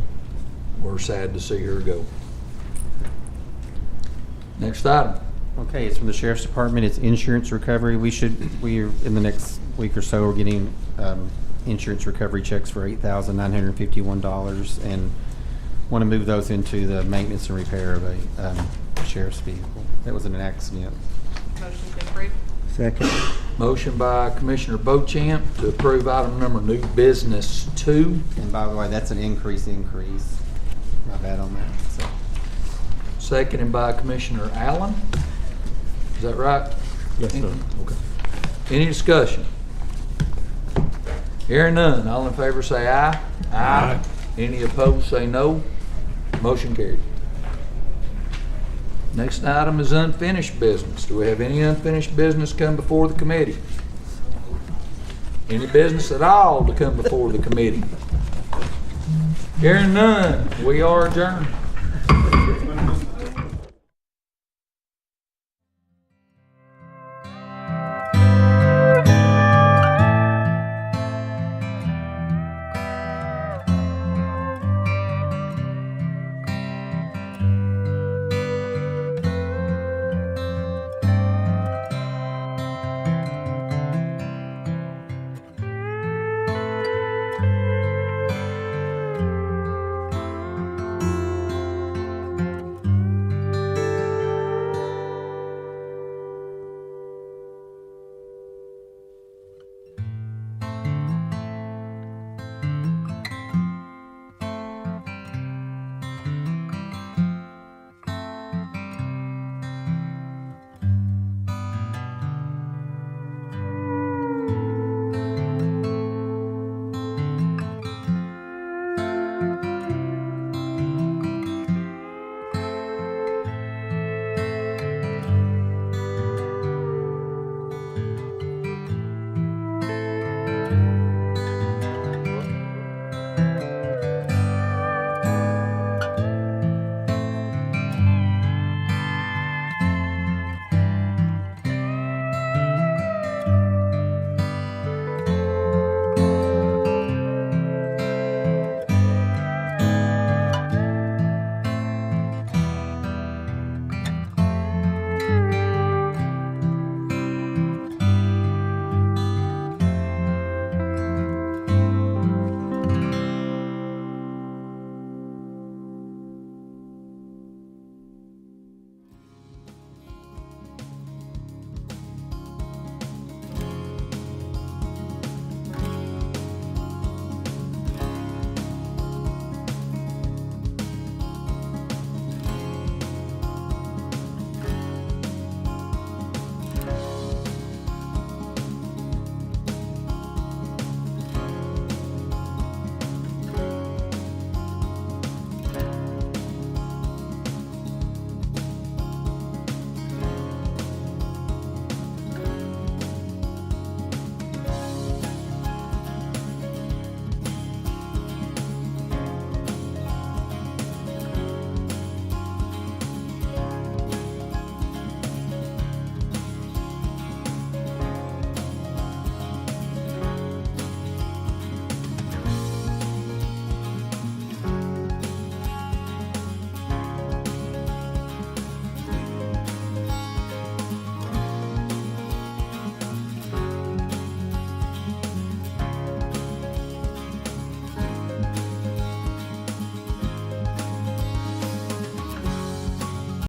we're sad to see her go. Next item. Okay, it's from the Sheriff's Department. It's insurance recovery. We're in the next week or so, we're getting insurance recovery checks for $8,951 and want to move those into the maintenance and repair of a sheriff's vehicle. That was in an accident. Motion to approve. Second. Motion by Commissioner Beauchamp to approve item number new business 2. And by the way, that's an increase. My bad on that. So. Seconded by Commissioner Allen. Is that right? Yes, sir. Okay. Any discussion? Hearing none, all in favor say aye. Aye. Any opposed say no. Motion carried. Next item is unfinished business. Do we have any unfinished business come before the committee? Any business at all to come before the committee? Hearing none, we are adjourned.